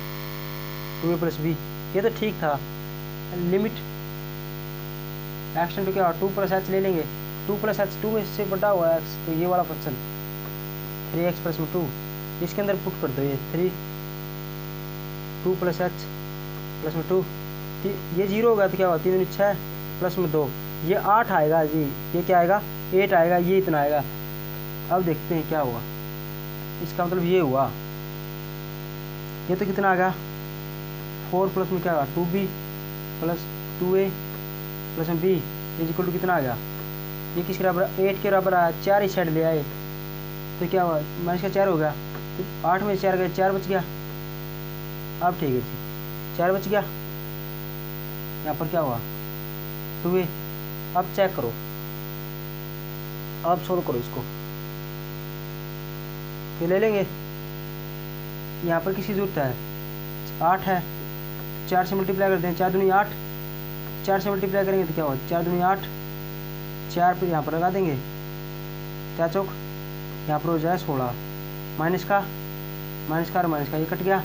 2a प्लस बी, ये तो ठीक था। लिमिट एक्स टेंड टू क्या हुआ 2 प्लस एच ले लेंगे, 2 प्लस एच 2 में से बड़ा हुआ एक्स, तो ये वाला फंक्शन 3x प्लस में 2, इसके अंदर पुट कर दो ये 2 प्लस एच प्लस में 2, ये 0 होगा तो क्या हुआ 3 6 प्लस में 2, ये 8 आएगा जी, ये क्या आएगा 8 आएगा, ये इतना आएगा। अब देखते हैं क्या हुआ, इसका मतलब ये हुआ, ये तो कितना आ गया 4 प्लस में क्या होगा 2b प्लस 2a प्लस में b इज इक्वल टू कितना आ गया, ये किसके बराबर 8 के बराबर आया, 4 ही साइड ले आए तो क्या हुआ माइनस का 4 हो गया, तो 8 में 4 गए 4 बच गया। अब ठीक है जी 4 बच गया, यहाँ पर क्या हुआ 2a। अब चेक करो, अब सोल्व करो इसको, फिर ले लेंगे, यहाँ पर किसकी जरूरत है 8 है, 4 से मल्टीप्लाई करते हैं, 4 दूनी 8, 4 से मल्टीप्लाई करेंगे तो क्या होगा 4 दूनी 8, 4 पे यहाँ पर लगा देंगे, क्या चौक यहाँ पर हो जाए 16, माइनस का और माइनस का ये कट गया,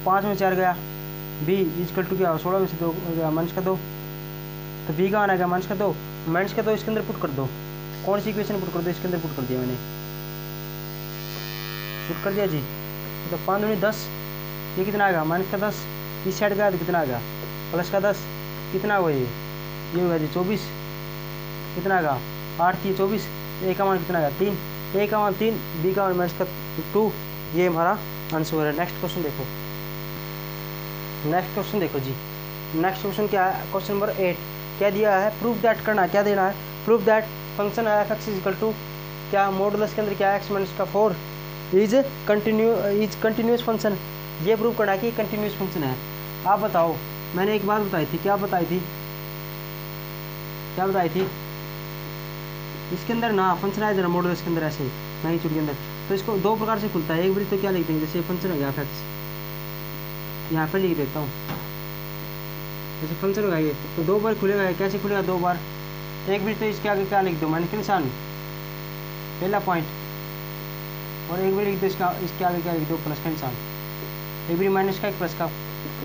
5 में 4 गया, b इजकल टू क्या 16 में से 2 हो गया माइनस का 2, तो b का आना गया माइनस का 2, माइनस का 2 इसके अंदर पुट कर दो, कौन सी इक्वेशन पुट कर दो, इसके अंदर पुट कर दिया मैंने, पुट कर दिया जी, तो 5 दूनी 10, ये कितना आ गया माइनस का 10, इस साइड का तो कितना आ गया प्लस का 10, कितना हुआ ये हो गया जी 24, कितना आ गया 8 की 24, ए का मान कितना आ गया 3, ए का मान 3, बी का मान माइनस का 2, ये हमारा आंसर है। नेक्स्ट क्वेश्चन देखो, नेक्स्ट क्वेश्चन देखो जी, नेक्स्ट क्वेश्चन क्या है, क्वेश्चन नंबर 8 क्या दिया है, प्रूफ दैट करना है, क्या देना है, प्रूफ दैट फंक्शन है f x is equal to क्या मॉडुलस के अंदर क्या एक्स माइनस का 4 इज कंटिन्यूस फंक्शन, ये प्रूफ करना है कि कंटिन्यूस फंक्शन है। आप बताओ, मैंने एक बात बताई थी, क्या बताई थी, इसके अंदर ना फंक्शन है जरा मॉडुलस के अंदर ऐसे मैग्नीट्यूड के अंदर, तो इसको 2 प्रकार से खुलता है, एक बार तो क्या लिख देंगे, जैसे फंक्शन हो गया एफ एक्स, यहाँ पर लिख देता हूँ, जैसे फंक्शन होगा ये तो 2 बार खुलेगा, कैसे खुलेगा 2 बार, एक बार तो इसके आगे क्या लिख दो माइनस का निशान, पहला पॉइंट, और एक बार लिख दो इसके आगे क्या लिख दो प्लस का निशान, एक बार माइनस का एक प्लस का,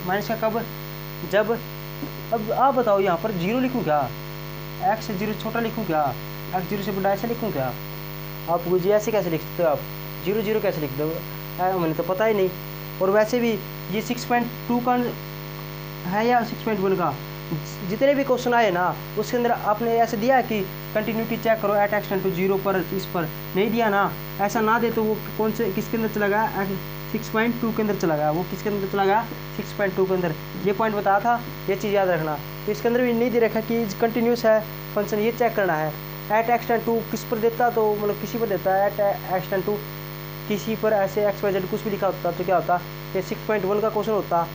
माइनस का कब जब, अब आप बताओ यहाँ पर 0 लिखूँ क्या, एक्स से 0 छोटा लिखूँ क्या, एक्स 0 से बड़ा ऐसे लिखूँ क्या, आप मुझे ऐसे कैसे लिख सकते हो, आप 0 0 कैसे लिख दो, मैंने तो पता ही नहीं। और वैसे भी ये 6.2 का है या 6.1 का, जितने भी क्वेश्चन आए ना उसके अंदर आपने ऐसे दिया है कि कंटिन्यूटी चेक करो एट एक्स टेंड टू 0 पर, इस पर नहीं दिया ना, ऐसा ना दे तो वो कौन से किसके अंदर चला गया 6.2 के अंदर चला गया, वो किसके अंदर चला गया 6.2 के अंदर, ये पॉइंट बताया था, ये चीज़ याद रखना। तो इसके अंदर भी नहीं दे रखा कि कंटिन्यूस है फंक्शन, ये चेक करना है एट एक्स टेंड टू किस पर देता, तो मतलब किसी पर देता है, एट एक्स टेंड टू किसी पर ऐसे एक्स वाई जेड कुछ भी लिखा होता तो क्या होता, ये 6.1 का क्वेश्चन होता,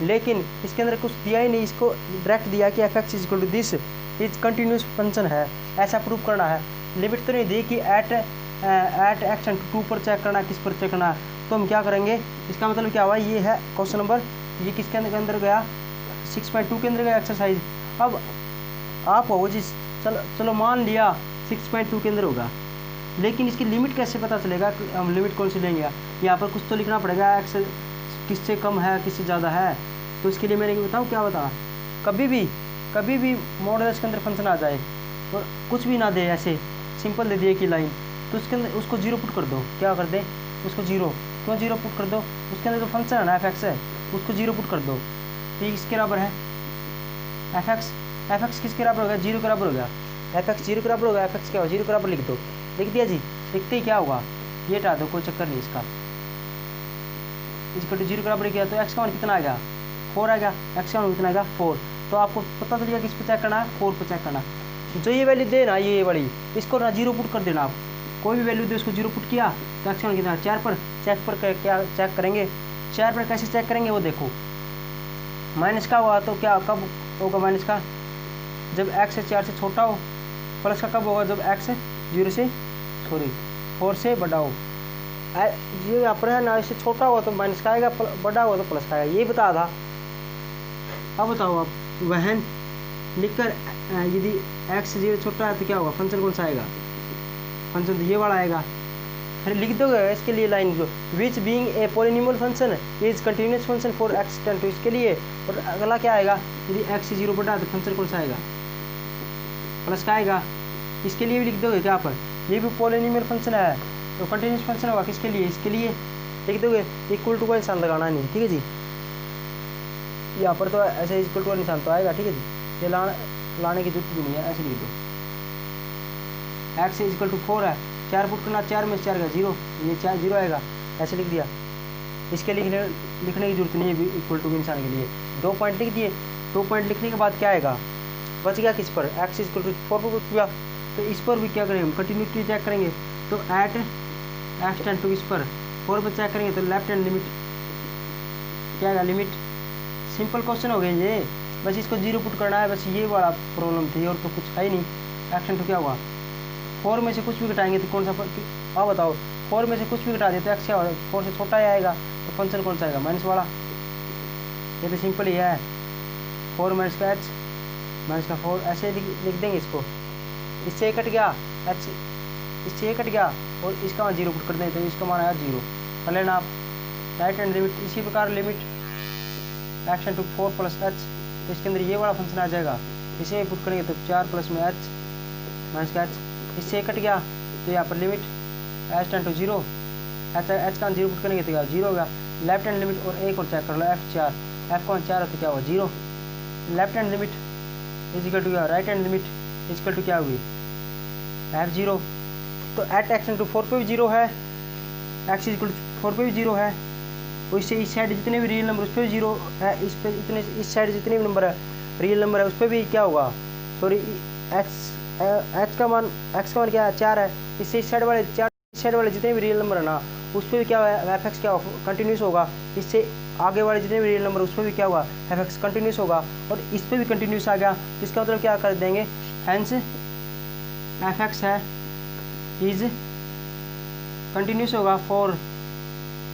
लेकिन इसके अंदर कुछ दिया ही नहीं, इसको डायरेक्ट दिया कि f x is equal to this is continuous function है, ऐसा प्रूव करना है। लिमिट तो नहीं दी कि एट एक्स एंड 2 पर चेक करना, किस पर चेक करना, तो हम क्या करेंगे, इसका मतलब क्या हुआ, ये है क्वेश्चन नंबर, ये किसके अंदर गया 6.2 के अंदर गया एक्सरसाइज। अब आप हो जी, चलो मान लिया 6.2 के अंदर होगा, लेकिन इसकी लिमिट कैसे पता चलेगा, हम लिमिट कौन सी लेंगे, यहाँ पर कुछ तो लिखना पड़ेगा, एक्स किससे कम है किससे ज़्यादा है, तो इसके लिए मैंने बताऊँ क्या बता, कभी भी मॉडुलस के अंदर फंक्शन आ जाए और कुछ भी ना दे, ऐसे सिंपल दे दिए कि लाइन, तो उसके अंदर उसको 0 पुट कर दो, क्या कर दे उसको 0, क्यों 0 पुट कर दो, उसके अंदर जो फंक्शन है ना एफ एक्स है उसको 0 पुट कर दो, तो इसके बराबर है एफ एक्स किसके बराबर हो गया 0 के बराबर हो गया, एफ एक्स 0 के बराबर होगा, एफ एक्स क्या होगा 0 के बराबर लिख दो, लिख दिया जी, लिखते ही क्या होगा ये हटा दो, कोई चक्कर नहीं इसका, इसको 0 के बराबर किया तो एक्स का मान कितना आ गया 4 आ गया, एक्स का मान कितना आ गया 4, तो आपको पता चलेगा किस पर चेक करना है 4 पर चेक करना, जो ये वैल्यू दे ना ये वाली, इसको ना 0 पुट कर देना, आप कोई भी वैल्यू दे उसको 0 पुट किया तो एक्स का मान कितना 4 पर, चेक पर क्या चेक करेंगे, 4 पर कैसे चेक करेंगे वो देखो, माइनस का हुआ तो क्या कब होगा माइनस का, जब एक्स 4 से छोटा हो, प्लस का कब होगा जब एक्स 0 से सॉरी 4 से बड़ा हो। ये यहाँ पर है ना, इससे छोटा हुआ तो माइनस का आएगा, बड़ा हुआ तो प्लस का आएगा, ये बता था। अब बताओ आप, वहन लिखकर यदि x 0 छोटा है तो क्या होगा, फंक्शन कौन सा आएगा, फंक्शन तो ये वाला आएगा। फिर लिख दोगे इसके लिए लाइन जो which being a polynomial function is continuous function for x tend to, इसके लिए। और अगला क्या आएगा, यदि x 0 बड़ा है तो फंक्शन कौन सा आएगा, प्लस का आएगा। इसके लिए भी लिख दोगे क्या पर, ये भी पॉलिनोमियल फंक्शन है तो कंटिन्यूस फंक्शन होगा, किसके लिए, इसके लिए लिख दोगे। इक्वल टू का निशान लगाना नहीं, ठीक है जी। यहाँ पर तो ऐसे इक्वल टू का निशान तो आएगा, ठीक है जी, ये लाने की जरूरत भी नहीं है, ऐसे लिख दो। x इक्वल टू 4 है, 4 पुट करना, 4 में 4 का 0, ये 4 0 आएगा, ऐसे लिख दिया। इसके लिखने की जरूरत नहीं है इक्वल टू के निशान के लिए। 2 पॉइंट लिख दिए। 2 पॉइंट लिखने के बाद क्या आएगा, बच गया किस पर, x इक्वल टू 4 पर बच गया। तो इस पर भी क्या करेंगे हम, कंटिन्यूटी चेक करेंगे। तो एट x टेंड टू इस पर 4 पर चेक करेंगे तो लेफ्ट हैंड लिमिट क्या आएगा, लिमिट। सिंपल क्वेश्चन हो गए ये, बस इसको 0 पुट करना है, बस ये वाला प्रॉब्लम थी और तो कुछ है ही नहीं। x टेंड टू क्या हुआ, 4 में से कुछ भी घटाएंगे तो कौन सा, हाँ बताओ, 4 में से कुछ भी घटा देते तो x क्या होगा, 4 से छोटा ही आएगा, तो फंक्शन कौन सा आएगा, माइनस वाला। ये तो सिंपल ही है, 4 माइनस का h माइनस का 4, ऐसे लिख देंगे इसको। इससे कट गया h, इससे ये कट गया और इसका मान 0 पुट कर दें तो इसका मान आया 0। कर लेना आप राइट हैंड लिमिट। इसी प्रकार limit x tend to 4 plus h, तो इसके अंदर ये वाला फंक्शन आ जाएगा, इसे पुट करेंगे तो 4 प्लस में h माइनस का h, इससे कट गया तो यहाँ पर limit h tend to 0, h का 0 पुट करेंगे तो क्या 0 होगा। लेफ्ट हैंड लिमिट और एक और चेक कर लो, f4, f का 4 है तो क्या हुआ 0। Left hand limit is equal to क्या, right hand limit is equal to क्या हुई, f0। तो एट x टेंड टू 4 पे भी 0 है, x इक्वल टू 4 पे भी 0 है, और इससे इस साइड जितने भी रियल नंबर उस पर भी 0 है, इस पे इतने इस साइड जितने भी नंबर है रियल नंबर है उस पर भी क्या होगा, सॉरी x का मान क्या है 4 है, इससे इस साइड वाले जितने भी रियल नंबर है ना उस पर भी क्या है f(x) क्या कंटिन्यूस होगा, इससे आगे वाले जितने भी रियल नंबर उस पर भी क्या होगा f(x) कंटिन्यूस होगा, और इस पर भी कंटिन्यूस आ गया, इसका मतलब क्या कर देंगे, हेंस f(x) है इज कंटिन्यूस होगा for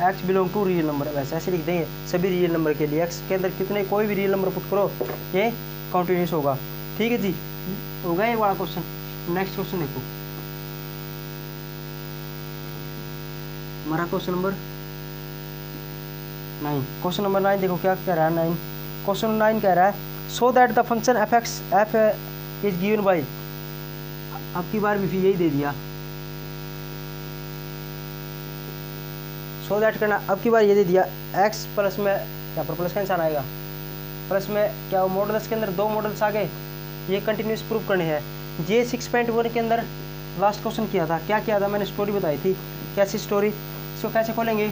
x belong to real number. वैसे ऐसे लिख देंगे सभी रियल नंबर के लिए, x के अंदर कितने कोई भी रियल नंबर पुट करो ये कंटिन्यूस होगा, ठीक है जी। हो गया ये वाला क्वेश्चन। नेक्स्ट क्वेश्चन देखो, हमारा क्वेश्चन नंबर 9। क्वेश्चन नंबर 9 देखो क्या कह रहा है 9। क्वेश्चन 9 कह रहा है so that the function f(x) f is given by, अब की बार भी यही दे दिया, सो दैट करना, अब की बार ये दे दिया x प्लस में, यहाँ पर प्लस का निशान आएगा, प्लस में क्या मॉडल्स के अंदर 2 मॉडल्स आ गए, ये कंटिन्यूस प्रूफ करने हैं। ये 6.1 के अंदर लास्ट क्वेश्चन किया था, क्या किया था मैंने स्टोरी बताई थी, कैसी स्टोरी, इसको कैसे खोलेंगे,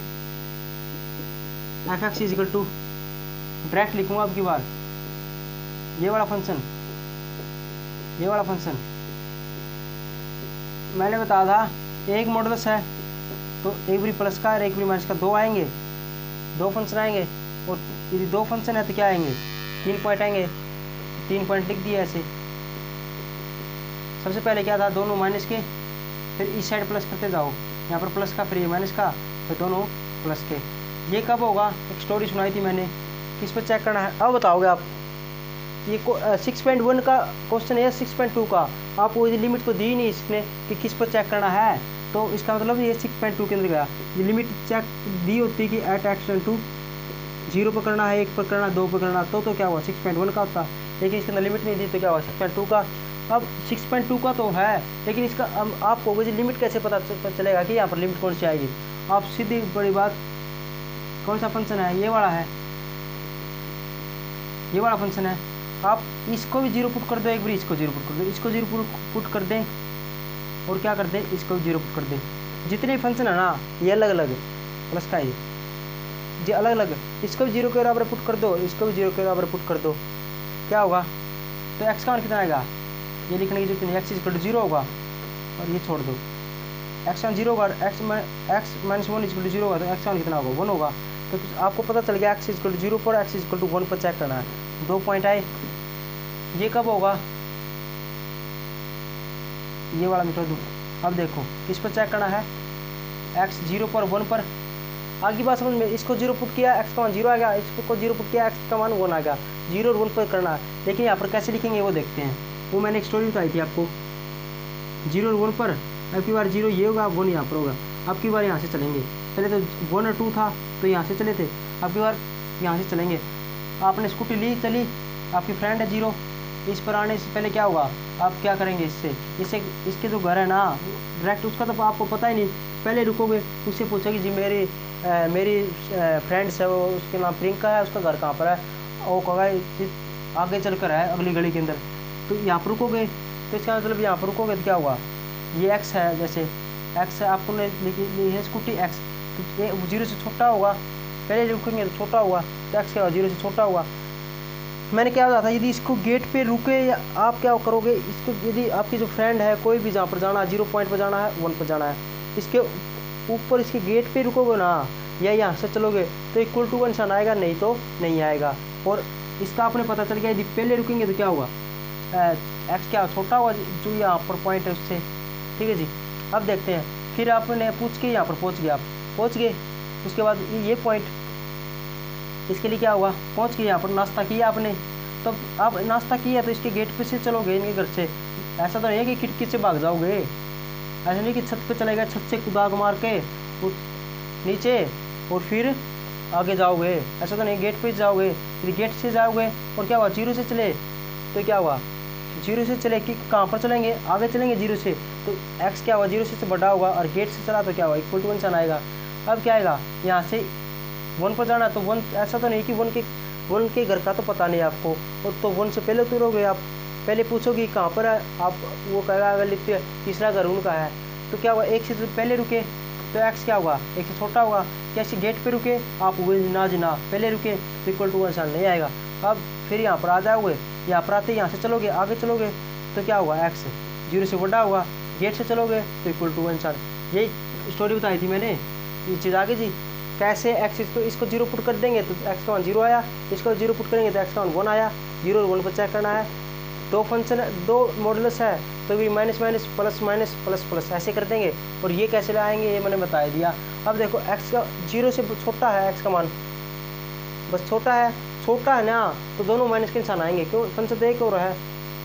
f(x) is equal to direct लिखूंगा अब की बार, ये वाला फंक्शन मैंने बताया था एक मॉडल्स है तो एक भी प्लस का और एक भी माइनस का 2 आएंगे, 2 फंक्शन आएंगे, और यदि 2 फंक्शन है तो क्या आएंगे 3 पॉइंट आएंगे, 3 पॉइंट लिख दिए ऐसे। सबसे पहले क्या था, दोनों माइनस के, फिर इस साइड प्लस करते जाओ, यहाँ पर प्लस का फिर ये माइनस का, फिर दोनों प्लस के। ये कब होगा, एक स्टोरी सुनाई थी मैंने, किस पर चेक करना है अब बताओगे आप। ये 6.1 का क्वेश्चन है, 6.2 का आपको ये लिमिट तो दी नहीं इसने कि किस पर चेक करना है, तो इसका मतलब ये 6.2 के अंदर गया। ये लिमिट चेक दी होती कि एट x टेंड टू 0 पर करना है, 1 पर करना, 2 पर करना, तो क्या हुआ 6.1 का होता, लेकिन इसके अंदर लिमिट नहीं दी तो क्या हुआ 6.2 का। अब 6.2 का तो है, लेकिन इसका आपको लिमिट कैसे पता चलेगा कि यहाँ पर लिमिट कौन सी आएगी। आप सीधी बड़ी बात, कौन सा फंक्शन है, ये वाला है, ये वाला फंक्शन है, आप इसको भी 0 पुट कर दो, एक बार इसको 0 पुट कर दो, इसको 0 पुट कर दें, और क्या कर दें इसको 0 पुट कर दें। जितने फंक्शन है ना ये अलग अलग प्लस का ये अलग अलग, इसको भी 0 के बराबर पुट कर दो, इसको भी 0 के बराबर पुट कर दो, क्या होगा, तो x का मान कितना आएगा, ये लिखने की जरूरत नहीं, x इक्वल टू 0 होगा, और ये छोड़ दो, x मान 0 होगा, x माइनस 1 इक्वल टू 0 होगा, तो x मान कितना होगा 1 होगा। तो आपको पता चल गया x इक्वल टू 0 पर x इक्वल टू 1 पर चेक करना है। 2 पॉइंट आए, ये कब होगा, ये वाला मिटा दूँ, अब देखो किस पर चेक करना है, एक्स 0 पर 1 पर। आगे बात समझ में, इसको 0 पुट किया एक्स का मान 0 आ गया, इसको 0 पुट किया एक्स का मान 1 आ गया, 0 और 1 पर करना है। लेकिन यहाँ पर कैसे लिखेंगे वो देखते हैं, वो मैंने एक स्टोरी बताई थी आपको। 0 और 1 पर अब की बार 0 ये होगा, 1 यहाँ पर होगा। अब की बार यहाँ से चलेंगे, पहले तो 1 और 2 था तो यहाँ से चले थे, अब की बार यहाँ से चलेंगे। आपने स्कूटी ली, चली, आपकी फ्रेंड है 0, इस पर आने से पहले क्या होगा, आप क्या करेंगे, इससे इसके जो घर है ना डायरेक्ट, उसका तो आपको पता ही नहीं, पहले रुकोगे, उससे पूछोगे जी मेरी फ्रेंड्स है, वो उसके नाम प्रियंका है, उसका घर कहाँ पर है, वो कहेगा आगे चल कर है अगली गली के अंदर, तो यहाँ पर रुकोगे। तो इसका मतलब यहाँ पर रुकोगे तो क्या होगा, ये एक्स है, जैसे एक्स है, आपको ली है स्कूटी एक्स, तो ये 0 से छोटा होगा, पहले रुकेंगे तो छोटा होगा, तो एक्स क्या होगा, 0 से छोटा होगा। मैंने क्या बताया था, यदि इसको गेट पे रुके या आप क्या करोगे, इसको यदि आपकी जो फ्रेंड है कोई भी जहाँ पर जाना है, 0 पॉइंट पर जाना है, 1 पर जाना है, इसके ऊपर इसके गेट पे रुकोगे ना, या यहाँ से चलोगे तो इक्वल टू का निशान आएगा, नहीं तो नहीं आएगा। और इसका आपने पता चल गया, यदि पहले रुकेंगे तो क्या होगा, एक्स क्या छोटा होगा जो यहाँ पर पॉइंट है उससे, ठीक है जी। अब देखते हैं, फिर आपने पूछ के यहाँ पर पहुँच गए, आप पहुँच गए, उसके बाद ये पॉइंट, इसके लिए क्या हुआ, पहुँच गए यहाँ पर, नाश्ता किया आपने, तो आप नाश्ता किया तो इसके गेट पे से चलोगे, इनके घर से। ऐसा तो नहीं है कि खिड़की से भाग जाओगे, ऐसा नहीं कि छत पे चलेगा, छत से कुदाग मार के नीचे और फिर आगे जाओगे, ऐसा तो नहीं, गेट पे जाओगे, फिर गेट से जाओगे और क्या हुआ, 0 से चले तो क्या हुआ, 0 से चले कि कहाँ पर चलेंगे, आगे चलेंगे 0 से, तो एक्स क्या हुआ, 0 से बड़ा होगा, और गेट से चला तो क्या हुआ, इक्वल टू 1 निशान आएगा। अब क्या आएगा, यहाँ से 1 पर जाना, तो 1, ऐसा तो नहीं कि 1 के घर का तो पता नहीं आपको, और तो 1 से पहले उतरोगे, आप पहले पूछोगे कहाँ पर है, आप वो कहेगा अगर लिखते तीसरा घर उनका है, तो क्या हुआ, 1 से तो पहले रुके तो एक्स क्या होगा, 1 से छोटा होगा, क्या इसके गेट पे रुके आप ना जी ना, पहले रुके तो इक्वल टू 1 निशान नहीं आएगा। अब फिर यहाँ पर आ जाओगे, यहाँ पर आते यहाँ से चलोगे, आगे चलोगे तो क्या होगा, एक्स 0 से बड़ा होगा, गेट से चलोगे तो इक्वल टू 1 निशान। यही स्टोरी बताई थी मैंने, ये चीज़ आगे जी। कैसे एक्स इसको 0 पुट कर देंगे तो एक्स का मान 0 आया, इसको 0 पुट करेंगे तो एक्स का मान 1 आया, 0 और 1 पर चेक करना है। 2 फंक्शन 2 मॉडुलस है तो भी minus minus plus minus plus plus ऐसे कर देंगे, और ये कैसे लाएंगे ये मैंने बता दिया। अब देखो एक्स का 0 से छोटा है, एक्स का मान बस छोटा है ना, तो दोनों माइनस के निशान आएंगे, क्यों, फंक्शन तो एक और है,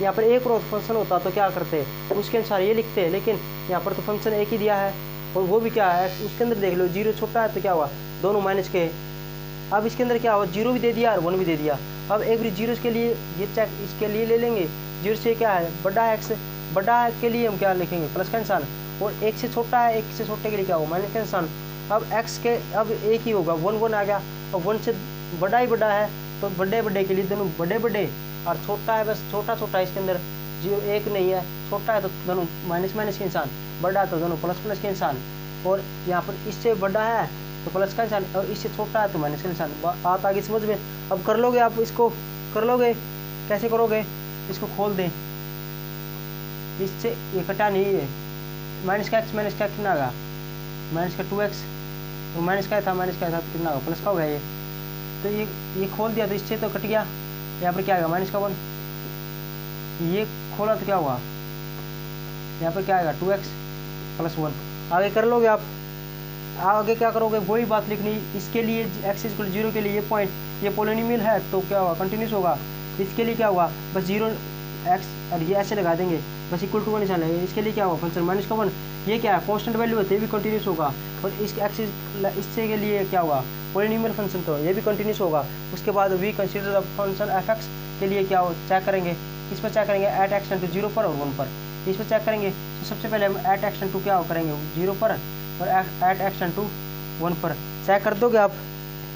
यहाँ पर एक और फंक्शन होता तो क्या करते, उसके अनुसार ये लिखते हैं, लेकिन यहाँ पर तो फंक्शन एक ही दिया है, और वो भी क्या है, उसके अंदर देख लो 0 छोटा है तो क्या हुआ, दोनों माइनस के। अब इसके अंदर क्या हुआ, 0 भी दे दिया और 1 भी दे दिया। अब एवरी 0 के लिए ये चेक इसके लिए ले लेंगे, 0 से क्या है बड़ा है, एक्स बड़ा है के लिए हम क्या लिखेंगे, प्लस का निशान, और 1 से छोटा है, 1 से छोटे के लिए क्या होगा, माइनस का निशान। अब एक्स के अब एक ही होगा, 1 आ गया, और 1 से बड़ा ही बड़ा है तो बड़े के लिए दोनों बड़े, और छोटा है बस छोटा इसके अंदर 0 1 नहीं है, छोटा है तो दोनों माइनस के निशान, बड़ा है तो दोनों प्लस के निशान, और यहाँ पर इससे बड़ा है तो प्लस का निशान, और इससे छोटा है तो माइनस का निशान। बात आगे समझ में। अब कर लोगे आप, इसको कर लोगे, कैसे करोगे, इसको खोल दें, इससे ये कटा नहीं है, माइनस का कितना होगा, माइनस का 2x, तो माइनस का था तो कितना होगा, प्लस का हो गया ये, तो ये खोल दिया तो इससे तो कट गया, यहाँ पर क्या आएगा, माइनस का 1, ये खोला तो क्या हुआ, यहाँ पर क्या आएगा 2x + 1। आगे कर लोगे आप, आगे क्या करोगे, वही बात लिखनी, इसके लिए x = 0 के लिए ये पॉइंट, ये पोलिनोमियल है तो क्या होगा, कंटिन्यूस होगा, इसके लिए क्या हुआ, बस 0 x और ये ऐसे लगा देंगे, बस इक्वल टू 1 निशान है, इसके लिए क्या हुआ, फंक्शन -1, ये क्या है कांस्टेंट वैल्यू है तो ये भी कंटिन्यूस होगा, और इस x इससे के लिए क्या हुआ, पोलिनोमियल फंक्शन तो ये भी कंटिन्यूस होगा। उसके बाद we consider the function f(x) के लिए क्या हो, चेक करेंगे, किस पर चेक करेंगे, एट x → 0 पर और 1 पर, इस पर चेक करेंगे। तो सबसे पहले हम एट x → क्या करेंगे, 0 पर, और एट x → 1 पर चेक कर दोगे आप,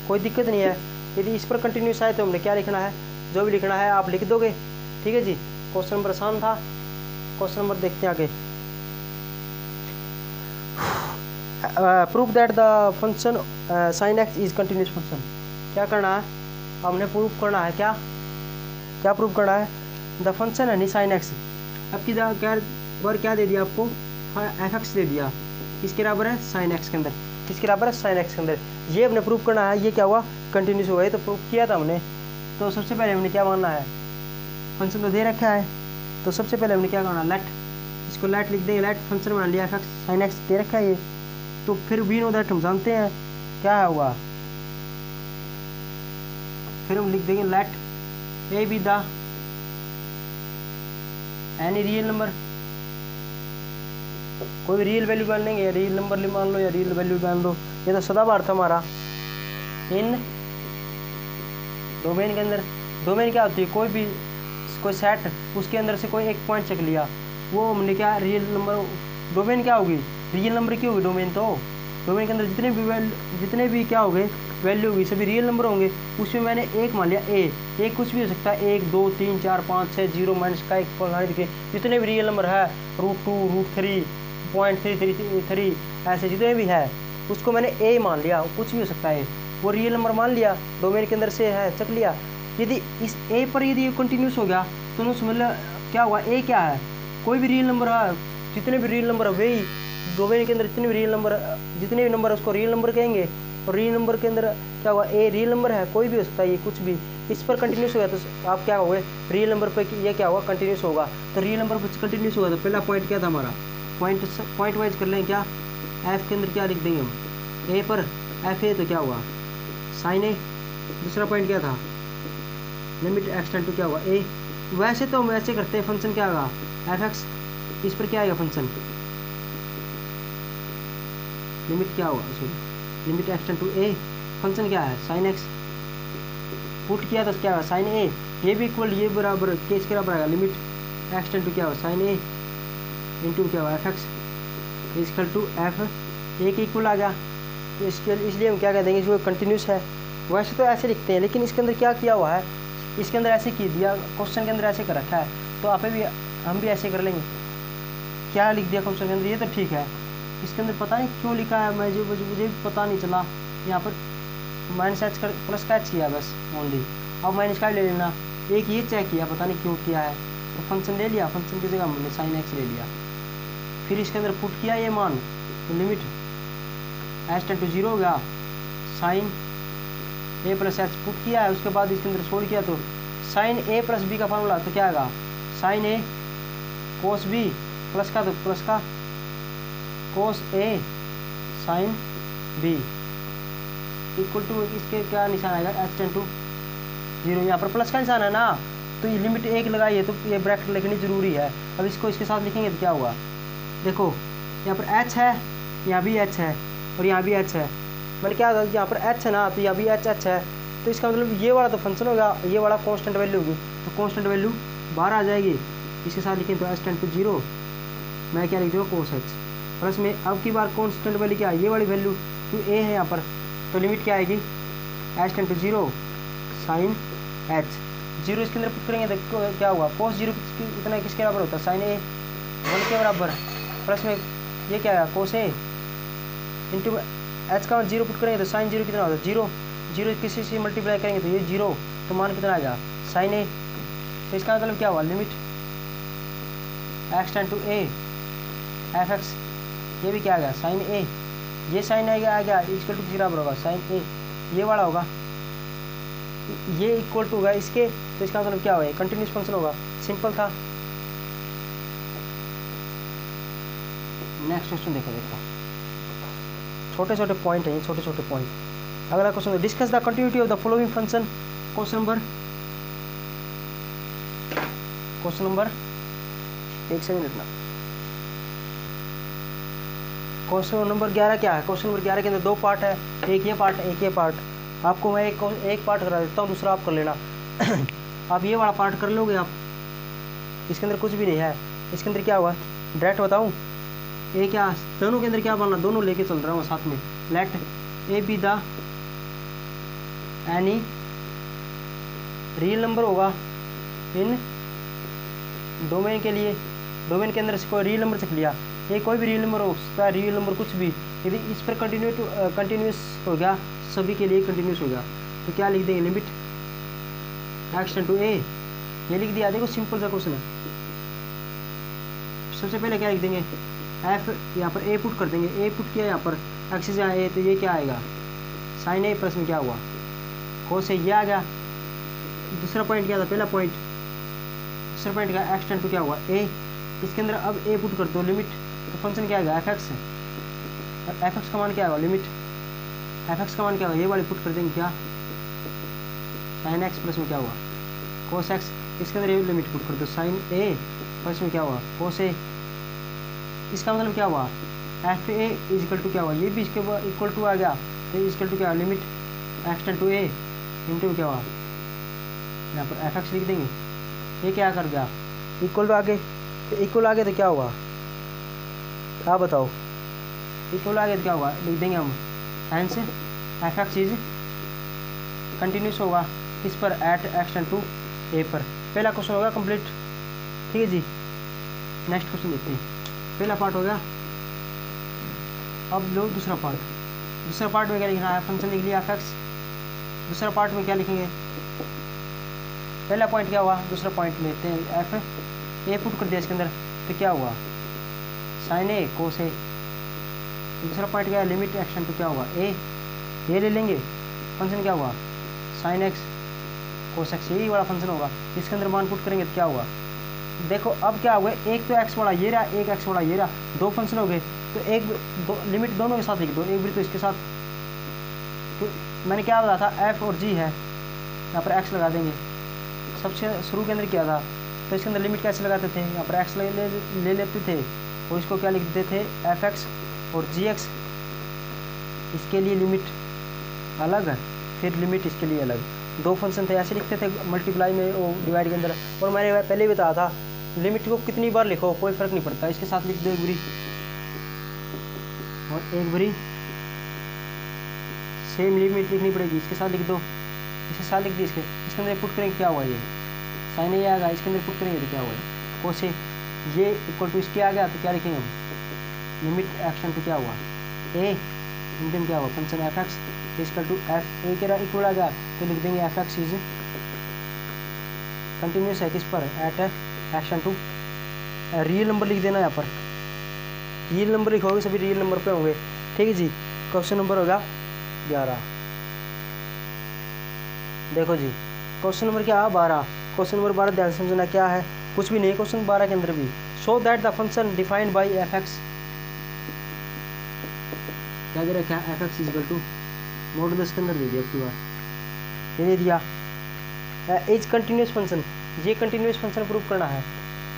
कोई दिक्कत नहीं है। यदि इस पर कंटिन्यूस आए तो हमने क्या लिखना है, जो भी लिखना है आप लिख दोगे, ठीक है जी। क्वेश्चन नंबर आसान था, क्वेश्चन नंबर देखते हैं आगे। Prove that the function sin x is continuous function. क्या करना है, हमने प्रूव करना है, क्या प्रूव करना है, द फंक्शन है sin x, अब की क्या दे दिया आपको, f(x) दे दिया, इसके बराबर है sin x के अंदर, इसके बराबर है sin x के अंदर, ये हमने प्रूव करना है, ये क्या हुआ, कंटिन्यूस हुआ, ये तो प्रूव किया था हमने। तो सबसे पहले हमने क्या मानना है, फंक्शन तो दे रखा है, तो सबसे पहले हमने क्या करना, लेट इसको लेट लिख देंगे, लेट फंक्शन बना लिया एफ साइन एक्स दे रखा है ये। तो फिर वी नो दैट हम जानते हैं क्या हुआ, फिर हम लिख देंगे let a be the any real number, कोई भी रियल वैल्यू मान लेंगे, या रियल नंबर मान लो या रियल वैल्यू मान लो, ये तो सदाबहार था हमारा। इन डोमेन के अंदर, डोमेन क्या होती है, कोई सेट, उसके अंदर से कोई एक पॉइंट चेक लिया, वो हमने क्या रियल नंबर, डोमेन क्या होगी, रियल नंबर की होगी डोमेन। तो डोमेन के अंदर जितने भी क्या हो गए वैल्यू होगी सभी रियल नंबर होंगे। उसमें मैंने एक मान लिया ए कुछ भी हो सकता है, 1 2 3 4 5 6 0 माइनस का 1 के जितने भी रियल नंबर है, √2 √3 0.333 ऐसे जितने भी है उसको मैंने ए मान लिया, कुछ भी हो सकता है, वो रियल नंबर मान लिया, डोमेन के अंदर से है चेक लिया। यदि इस ए पर यदि ये कंटिन्यूस हो गया तो मतलब क्या हुआ, ए क्या है, कोई भी रियल नंबर है, जितने भी रियल नंबर है वही डोमेन के अंदर जितने भी रियल नंबर, जितने भी नंबर है उसको रियल नंबर कहेंगे। और रियल नंबर के अंदर क्या हुआ, ए रियल नंबर है, कोई भी हो सकता है, ये कुछ भी इस पर कंटिन्यूस हो गया तो आप क्या हो गए रियल नंबर पे, ये क्या होगा कंटिन्यूस होगा। तो रियल नंबर पर कंटिन्यूस होगा तो पहला पॉइंट क्या था हमारा, पॉइंट वाइज कर लें क्या, एफ के अंदर क्या लिख देंगे हम, ए पर एफ ए तो क्या हुआ साइन ए। दूसरा पॉइंट क्या था, लिमिट एक्स टेंड टू क्या हुआ ए। वैसे तो हम ऐसे करते हैं, फंक्शन क्या होगा एफ एक्स, इस पर क्या आएगा फंक्शन, लिमिट क्या होगा, sorry limit x tend to a, function क्या है साइन एक्स, पुट किया तो क्या होगा साइन ए, ये भी इक्वल ये बराबर के इसके बराबर आएगा, लिमिट एक्स टेंड टू क्या होगा साइन ए इंटू क्या होगा f x equal to f a के इक्वल आ गया। तो इसलिए हम क्या कह देंगे, जो कंटिन्यूस है। वैसे तो ऐसे लिखते हैं, लेकिन इसके अंदर क्या किया हुआ है, इसके अंदर ऐसे की दिया, क्वेश्चन के अंदर ऐसे कर रखा है, तो आप भी हम भी ऐसे कर लेंगे। क्या लिख दिया क्वेश्चन के अंदर, ये तो ठीक है, इसके अंदर पता नहीं क्यों लिखा है, मुझे भी पता नहीं चला। यहाँ पर माइनस एच कर प्लस का एच किया बस ओनली, अब माइनस का ले लेना, एक ये चेक किया पता नहीं क्यों किया है, तो फंक्शन ले लिया, फंक्शन की जगह हमने साइन एक्स ले लिया, फिर इसके अंदर पुट किया ये मान, तो लिमिट एच टेंड टू 0 हो गया, साइन ए प्लस एच पुट किया है, उसके बाद इसके अंदर सोल्व किया तो साइन ए प्लस बी का फॉर्मूला तो क्या आएगा, साइन ए कोस बी प्लस का तो प्लस का कोस ए साइन बी इक्वल टू, इसके क्या निशान आएगा एच टेंड टू 0, यहाँ पर प्लस का निशान है ना, तो ये लिमिट 1 लगाई है तो ये ब्रैकेट लिखनी जरूरी है। अब इसको इसके साथ लिखेंगे तो क्या हुआ, देखो यहाँ पर h है, यहाँ भी h है और यहाँ भी h है, मैंने क्या होगा यहाँ पर h है ना, तो यहाँ भी h है, तो इसका मतलब ये वाला तो फंक्शन होगा, ये वाला कांस्टेंट वैल्यू होगी, तो कांस्टेंट वैल्यू बाहर आ जाएगी, इसके साथ लिखें तो एच टेंड टू 0, मैं क्या लिख दूँगा कोस एच प्लस में, अब की बार कांस्टेंट वैल्यू क्या है, ये वाली वैल्यू तो ए है यहाँ पर, तो लिमिट क्या आएगी h tend to 0 sine h 0, इसके अंदर पुट करेंगे तो क्या हुआ, कोस 0 इतना किसके बराबर होता है साइन ए 1 के बराबर, प्लस में ये क्या है कोस ए इंटू एच का 0 पुट करेंगे तो साइन 0 कितना होता है 0 किसी से मल्टीप्लाई करेंगे तो ये 0, तो मान कितना आएगा साइन ए, तो इसका मतलब क्या हुआ limit x tend to a f x, ये भी क्या आ गया साइन ए, ये साइन आ गया इक्वल टू किसी बराबर होगा साइन ए, ये वाला होगा ये इक्वल टू होगा इसके, तो इसका मतलब क्या होगा कंटिन्यूस फंक्शन होगा, सिंपल था। नेक्स्ट क्वेश्चन देखो छोटे छोटे पॉइंट है ये, छोटे छोटे पॉइंट। अगला question, discuss the continuity of the following function, question number एक सेकंड इतना, क्वेश्चन नंबर 11 क्या है, क्वेश्चन नंबर 11 के अंदर 2 पार्ट है, एक ये पार्ट एक ये पार्ट, आपको मैं एक पार्ट करा देता हूँ, दूसरा आप कर लेना। आप ये वाला पार्ट कर लोगे आप, इसके अंदर कुछ भी नहीं है, इसके अंदर क्या हुआ डायरेक्ट बताऊँ, ए क्या दोनों के अंदर क्या बनना, दोनों लेके चल रहा हूँ साथ में, let a be the any real number होगा इन डोमेन के लिए, डोमेन के अंदर से कोई रियल नंबर चेक लिया, ये कोई भी रियल नंबर हो सकता है, रियल नंबर कुछ भी, यदि इस पर कंटिन्यूस हो गया, सभी के लिए कंटिन्यूस हो गया, तो क्या लिख देंगे लिमिट एक्स टेंड टू ए, ये लिख दिया, देखो सिंपल सा क्वेश्चन है। सबसे पहले क्या लिख देंगे एफ, यहाँ पर ए पुट कर देंगे, ए पुट किया यहाँ पर एक्स से ए, तो ये क्या आएगा साइन ए प्लस में क्या हुआ कोस से ये आ गया। दूसरा पॉइंट क्या था, पहला पॉइंट दूसरा पॉइंट का एक्स टेंड टू क्या हुआ ए, इसके अंदर अब ए पुट कर दो लिमिट, तो फंक्शन क्या आएगा एफ एक्स का मान क्या आएगा लिमिट एफ एक्स का मान क्या होगा, ये वाली पुट कर देंगे क्या साइन एक्स प्लस में क्या हुआ कोस एक्स, इसके अंदर ये लिमिट पुट कर दो साइन ए प्लस में क्या हुआ कोस ए, इसका मतलब क्या हुआ f a is equal to क्या हुआ, ये भी इसके इक्वल टू आ गया, तो इक्वल टू क्या limit x tend to a into क्या हुआ, यहाँ पर एफ एक्स लिख देंगे, ये क्या कर गया इक्वल टू आगे, तो इक्वल आगे तो क्या हुआ आप बताओ, इक्वल आगे तो क्या हुआ लिख देंगे हम hence f x is continuous होगा इस पर at x tend to a पर। पहला क्वेश्चन होगा कंप्लीट, ठीक है जी। नेक्स्ट क्वेश्चन देखते हैं, पहला पार्ट हो गया, अब लो दूसरा पार्ट। दूसरा पार्ट में क्या लिखना है, फंक्शन लिख लिया एफ एक्स। दूसरा पार्ट में क्या लिखेंगे, पहला पॉइंट क्या हुआ, दूसरा पॉइंट लेते हैं एफ ए पुट कर दिया इसके अंदर, तो क्या हुआ साइन ए कोस ए। दूसरा पॉइंट क्या है लिमिट एक्शन तो क्या हुआ ए ले लेंगे, फंक्शन क्या हुआ साइन एक्स कोस एक्स, यही वाला फंक्शन होगा, इसके अंदर मान पुट करेंगे तो क्या हुआ। देखो अब क्या हुआ, एक तो एक्स वाला ये रहा, एक एक्स वाला ये रहा, दो फंक्शन हो गए, तो एक दो लिमिट दोनों के साथ लिख दो, एक भी तो इसके साथ, तो मैंने क्या बताया था एफ और जी है, यहाँ पर एक्स लगा देंगे। सबसे शुरू के अंदर किया था तो इसके अंदर लिमिट कैसे लगाते थे, यहाँ पर एक्स ले लेते थे और इसको क्या लिख देते थे एफ एक्स और जी एक्स, इसके लिए लिमिट अलग है, फिर लिमिट इसके लिए अलग, दो फंक्शन थे ऐसे लिखते थे मल्टीप्लाई में और डिवाइड के अंदर। और मैंने पहले भी बताया था लिमिट को कितनी बार लिखो कोई फ़र्क नहीं पड़ता, इसके साथ लिख दो एक बारी और एक बारी सेम लिमिट लिखनी पड़ेगी, इसके साथ लिख दो, इसके साथ लिख दी, इसके अंदर पुट करेंगे क्या हुआ ये साइन ए आ गया, इसके अंदर पुट करेंगे तो क्या हुआ कोस ए, ये इक्वल टू इसके आ गया तो क्या लिखेंगे हम लिमिट एक्शन तो क्या हुआ ए इंटू क्या हुआ function f x equal to f a के इक्वल आ गया, तो लिख देंगे एफ एक्स इज कंटिन्यूस है किस पर at action to, real number लिख देना, यहाँ पर रियल नंबर लिखोगे सभी रियल नंबर पे होंगे, ठीक है जी। क्वेश्चन नंबर होगा 11, देखो जी क्वेश्चन नंबर क्या है 12। क्वेश्चन नंबर 12 ध्यान से समझना क्या है, कुछ भी नहीं क्वेश्चन 12 के अंदर भी, show that the function defined by f x, क्या दे रखा है f x equal to modulus के अंदर दे दिया, आपकी बात ये दे दिया इज कंटिन्यूस फंक्शन, ये कंटिन्यूस फंक्शन प्रूव करना है,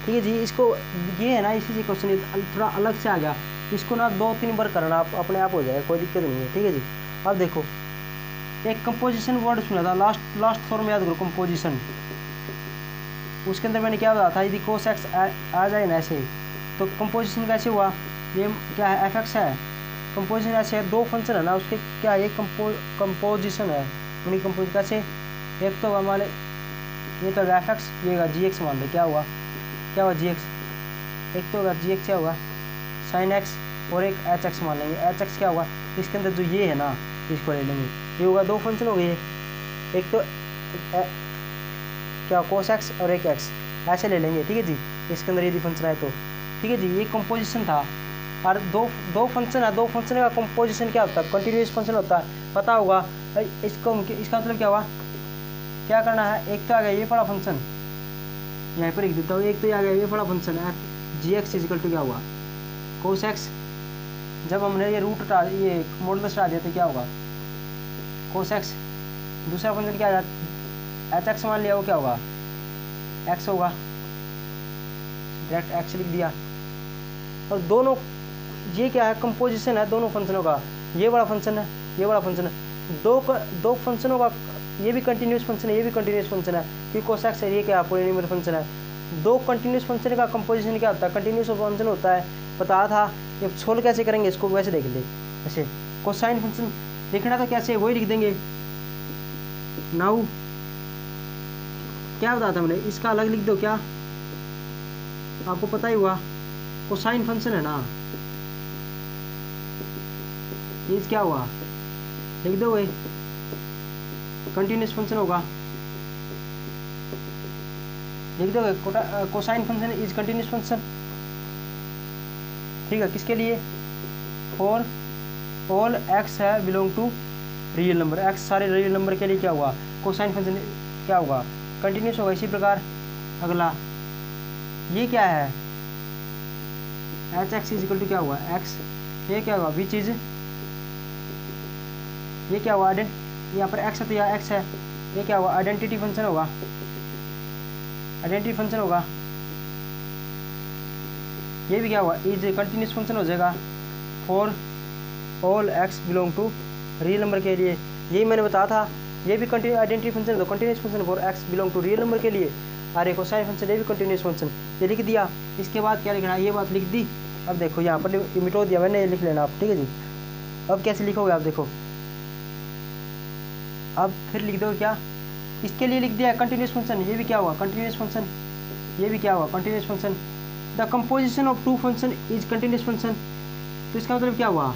ठीक है जी। इसको ये है ना इसी से क्वेश्चन थोड़ा अलग से आ गया, इसको ना 2-3 बार करना आप अपने आप हो जाएगा, कोई दिक्कत नहीं है, ठीक है जी। अब देखो एक कंपोजिशन वर्ड सुना था, लास्ट फॉर्म याद करो कंपोजिशन, उसके अंदर मैंने क्या बताया था यदि कोस एक्स आ जाए ना ऐसे, तो कंपोजिशन कैसे हुआ, ये क्या है एफ एक्स है, कंपोजिशन ऐसे है, दो फंक्शन है ना उसके क्या ये कंपोजिशन है, उन्हीं कंपोज कैसे, एक तो हमारे ये तो एफ एक्स, ये जी एक्स मान लो, क्या हुआ जी एक्स, एक तो होगा जी एक्स क्या होगा साइन एक्स और एक एच एक्स मान लेंगे, एच एक्स क्या होगा इसके अंदर जो ये है ना इसको ले लेंगे, ये होगा दो फंक्शन हो गए, एक तो क्या कोस एक्स और एक एक्स ऐसे ले लेंगे, ठीक है जी। इसके अंदर यदि फंक्शन है तो ठीक है जी, ये कंपोजिशन था, और दो फंक्शन है, दो फंक्शन का कंपोजिशन क्या होता है कंटिन्यूस फंक्शन होता है, पता होगा इसका मतलब क्या हुआ, क्या करना है, एक तो आ गया ये बड़ा फंक्शन, यहाँ पर लिख देता हूँ, एक तो आ गया ये बड़ा फंक्शन है जी एक्स इक्वल टू क्या हुआ कोस एक्स, जब हमने ये रूट हटा ये मॉडुलस हटा दिया तो क्या होगा कोस एक्स, दूसरा फंक्शन क्या आ एच एक्स मान लिया वो क्या होगा एक्स होगा, डायरेक्ट एक्स लिख दिया, और दोनों ये क्या है कंपोजिशन है दोनों फंक्शनों का, ये बड़ा फंक्शन है ये बड़ा फंक्शन है, दो फंक्शनों का, ये भी कंटिन्यूस फंक्शन है ये भी कंटिन्यूस फंक्शन है, क्योंकि कोस एक्स है ये क्या पॉलिनोमियल फंक्शन है, दो कंटिन्यूस फंक्शन का कंपोजिशन क्या होता है कंटिन्यूस फंक्शन होता है, बताया था। ये सोल्व कैसे करेंगे इसको वैसे देख ले, ऐसे कोसाइन फंक्शन लिखना था कैसे वही लिख देंगे, नाउ क्या बताया था मैंने, इसका अलग लिख दो, क्या आपको पता ही हुआ कोसाइन फंक्शन है ना, ये क्या हुआ लिख दो, वही कंटिन्यूस फंक्शन होगा लिख दोगे, cosine function is continuous function, ठीक है, किसके लिए फॉर ऑल एक्स है belong to real number, x सारे रियल नंबर के लिए क्या हुआ कोसाइन फंक्शन क्या होगा कंटिन्यूस होगा। इसी प्रकार अगला ये क्या है h x is equal to क्या हुआ एक्स, ये क्या हुआ विच इज, ये क्या हुआ यहाँ पर एक्स है तो यहाँ एक्स है, ये क्या हुआ आइडेंटिटी फंक्शन होगा, आइडेंटिटी फंक्शन होगा। ये भी क्या हुआ इज कंटिन्यूस फंक्शन हो जाएगा for all x belong to real number के लिए। यही मैंने बताया था, ये भी कंटिन्यू आइडेंटिटी फंक्शन तो continuous function for x belong to real number के लिए। और एक कोसाइन फंक्शन ये भी कंटिन्यूस फंक्शन, ये लिख दिया। इसके बाद क्या लिखना है, ये बात लिख दी। अब देखो यहाँ पर मिटो दिया मैंने, ये लिख लेना आप, ठीक है जी। अब कैसे लिखोगे आप देखो, अब फिर लिख दो क्या, इसके लिए लिख दिया कंटिन्यूस फंक्शन, ये भी क्या हुआ कंटिन्यूस फंक्शन, ये भी क्या हुआ continuous function. The composition of two function is continuous function, तो इसका मतलब क्या हुआ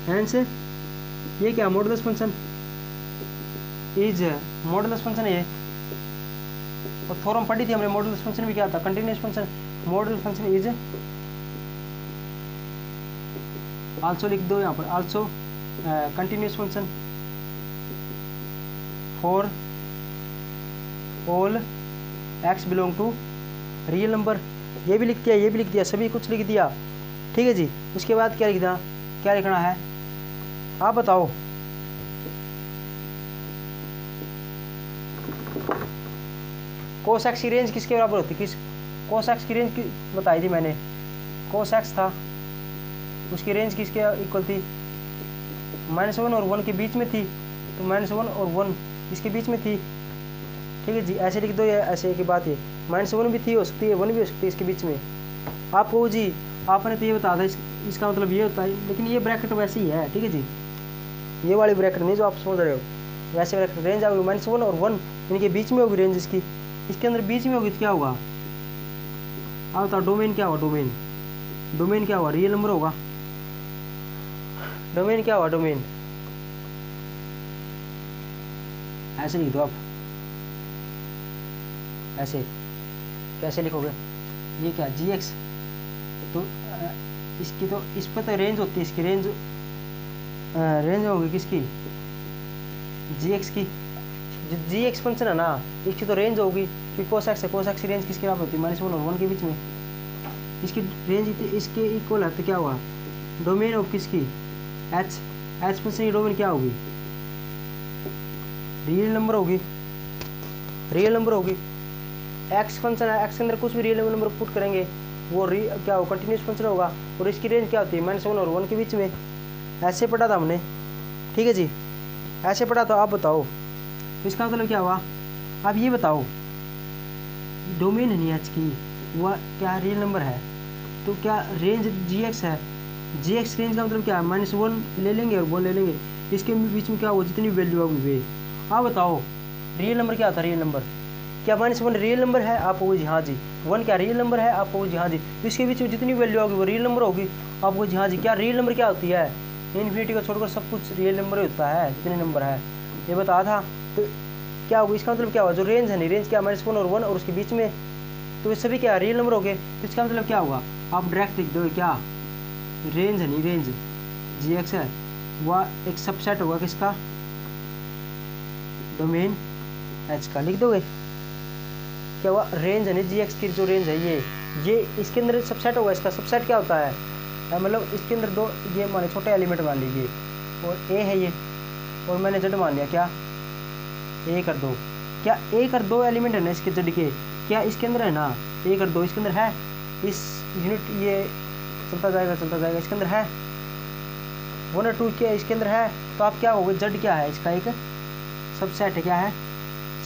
हेंस ये क्या modulus function is modulus function है। और थ्योरम पढ़ी थी हमने, मॉडुलस फंक्शन भी क्या था continuous function, modulus function is also लिख दो यहाँ पर also continuous function for all x belong to real number. ये भी लिख दिया, ये भी लिख दिया, सभी कुछ लिख दिया, ठीक है जी। उसके बाद क्या लिखना, क्या लिखना है आप बताओ। कोस एक्स की रेंज किसके बराबर होती, किस कोस एक्स की रेंज की बताई थी मैंने, कोस एक्स था उसकी रेंज किसके इक्वल थी -1 और 1 के बीच में थी, तो -1 और 1 इसके बीच में थी, ठीक है जी। ऐसे लिख दो, या ऐसे की बात है -1 भी थी हो सकती है 1 भी हो सकती है इसके बीच में। आपको जी आपने तो ये बता था इसका मतलब ये होता है, लेकिन ये ब्रैकेट वैसे ही है, ठीक है जी। ये वाली ब्रैकेट नहीं जो आप समझ रहे हो, वैसे ब्रैकेट रेंज आओगी -1 और 1 इनके बीच में होगी रेंज इसकी, इसके अंदर बीच में होगी तो क्या होगा आप बताओ। डोमेन क्या होगा, डोमेन, डोमेन क्या होगा रियल नंबर होगा, डोमेन क्या होगा डोमेन, ऐसे लिख दो आप, ऐसे कैसे लिखोगे, ये क्या जी एक्स, तो इसकी तो इस पर तो रेंज होती है, इसकी रेंज रेंज होगी किसकी जी एक्स की, जो जी एक्स फंक्शन है ना इसकी तो रेंज होगी, क्योंकि कोस एक्स है, कोस एक्स की रेंज किसके बराबर होती है -1 और 1 के बीच में, इसकी रेंज इसके इक्वल है, तो क्या हुआ डोमेन ऑफ किसकी एच, एच फंक्शन की डोमेन क्या होगी रियल नंबर होगी, रियल नंबर होगी। एक्स फंक्शन है, एक्स के अंदर कुछ भी रियल नंबर पुट करेंगे वो क्या हो कंटिन्यूस फंक्शन होगा, और इसकी रेंज क्या होती है -1 और 1 के बीच में। ऐसे पढ़ा था हमने, ठीक है जी, ऐसे पढ़ा था। आप बताओ तो इसका मतलब क्या हुआ, आप ये बताओ डोमेन है नहीं एच की, वह क्या रियल नंबर है, तो क्या रेंज जी एक्स है, जी एक्स रेंज का मतलब क्या है -1 ले लेंगे और 1 ले लेंगे, इसके बीच में क्या हो जितनी वैल्यू होगी वे। आप बताओ रियल नंबर क्या होता है, रियल नंबर क्या -1 रियल नंबर है, आप कहोगे जी हाँ जी, 1 क्या रियल नंबर है, आप कहोगे जी हाँ जी, तो इसके बीच में जितनी वैल्यू होगी वो रियल नंबर होगी, आप कहोगे जी हाँ जी। क्या रियल नंबर क्या होती है, इन्फिनिटी को छोड़कर सब कुछ रियल नंबर होता है, जितने नंबर है ये बता था। तो क्या होगा इसका मतलब क्या हुआ, जो रेंज है नहीं, रेंज क्या -1 और 1 और उसके बीच में, तो ये सभी क्या रियल नंबर हो गए, तो इसका मतलब क्या होगा आप डायरेक्ट लिख दो क्या रेंज है नहीं, रेंज जी एक्स है वह एक सबसेट होगा किसका डोमेन एच का, लिख दोगे क्या हुआ रेंज है नहीं जी एक्स की जो रेंज है ये इसके अंदर सबसेट होगा, इसका सबसेट क्या होता है मतलब इसके अंदर दो ये माने छोटे एलिमेंट मान लीजिए और ए है ये, और मैंने जेड मान लिया, क्या ए कर दो, क्या ए कर दो एलिमेंट है ना इसके जेड के, क्या इसके अंदर है ना ए कर दो, इसके अंदर है इस यूनिट ये चलता जाएगा इसके अंदर है 1 और 2 क्या इसके अंदर है, तो आप क्या होगे जेड क्या है इसका एक सबसेट है, क्या है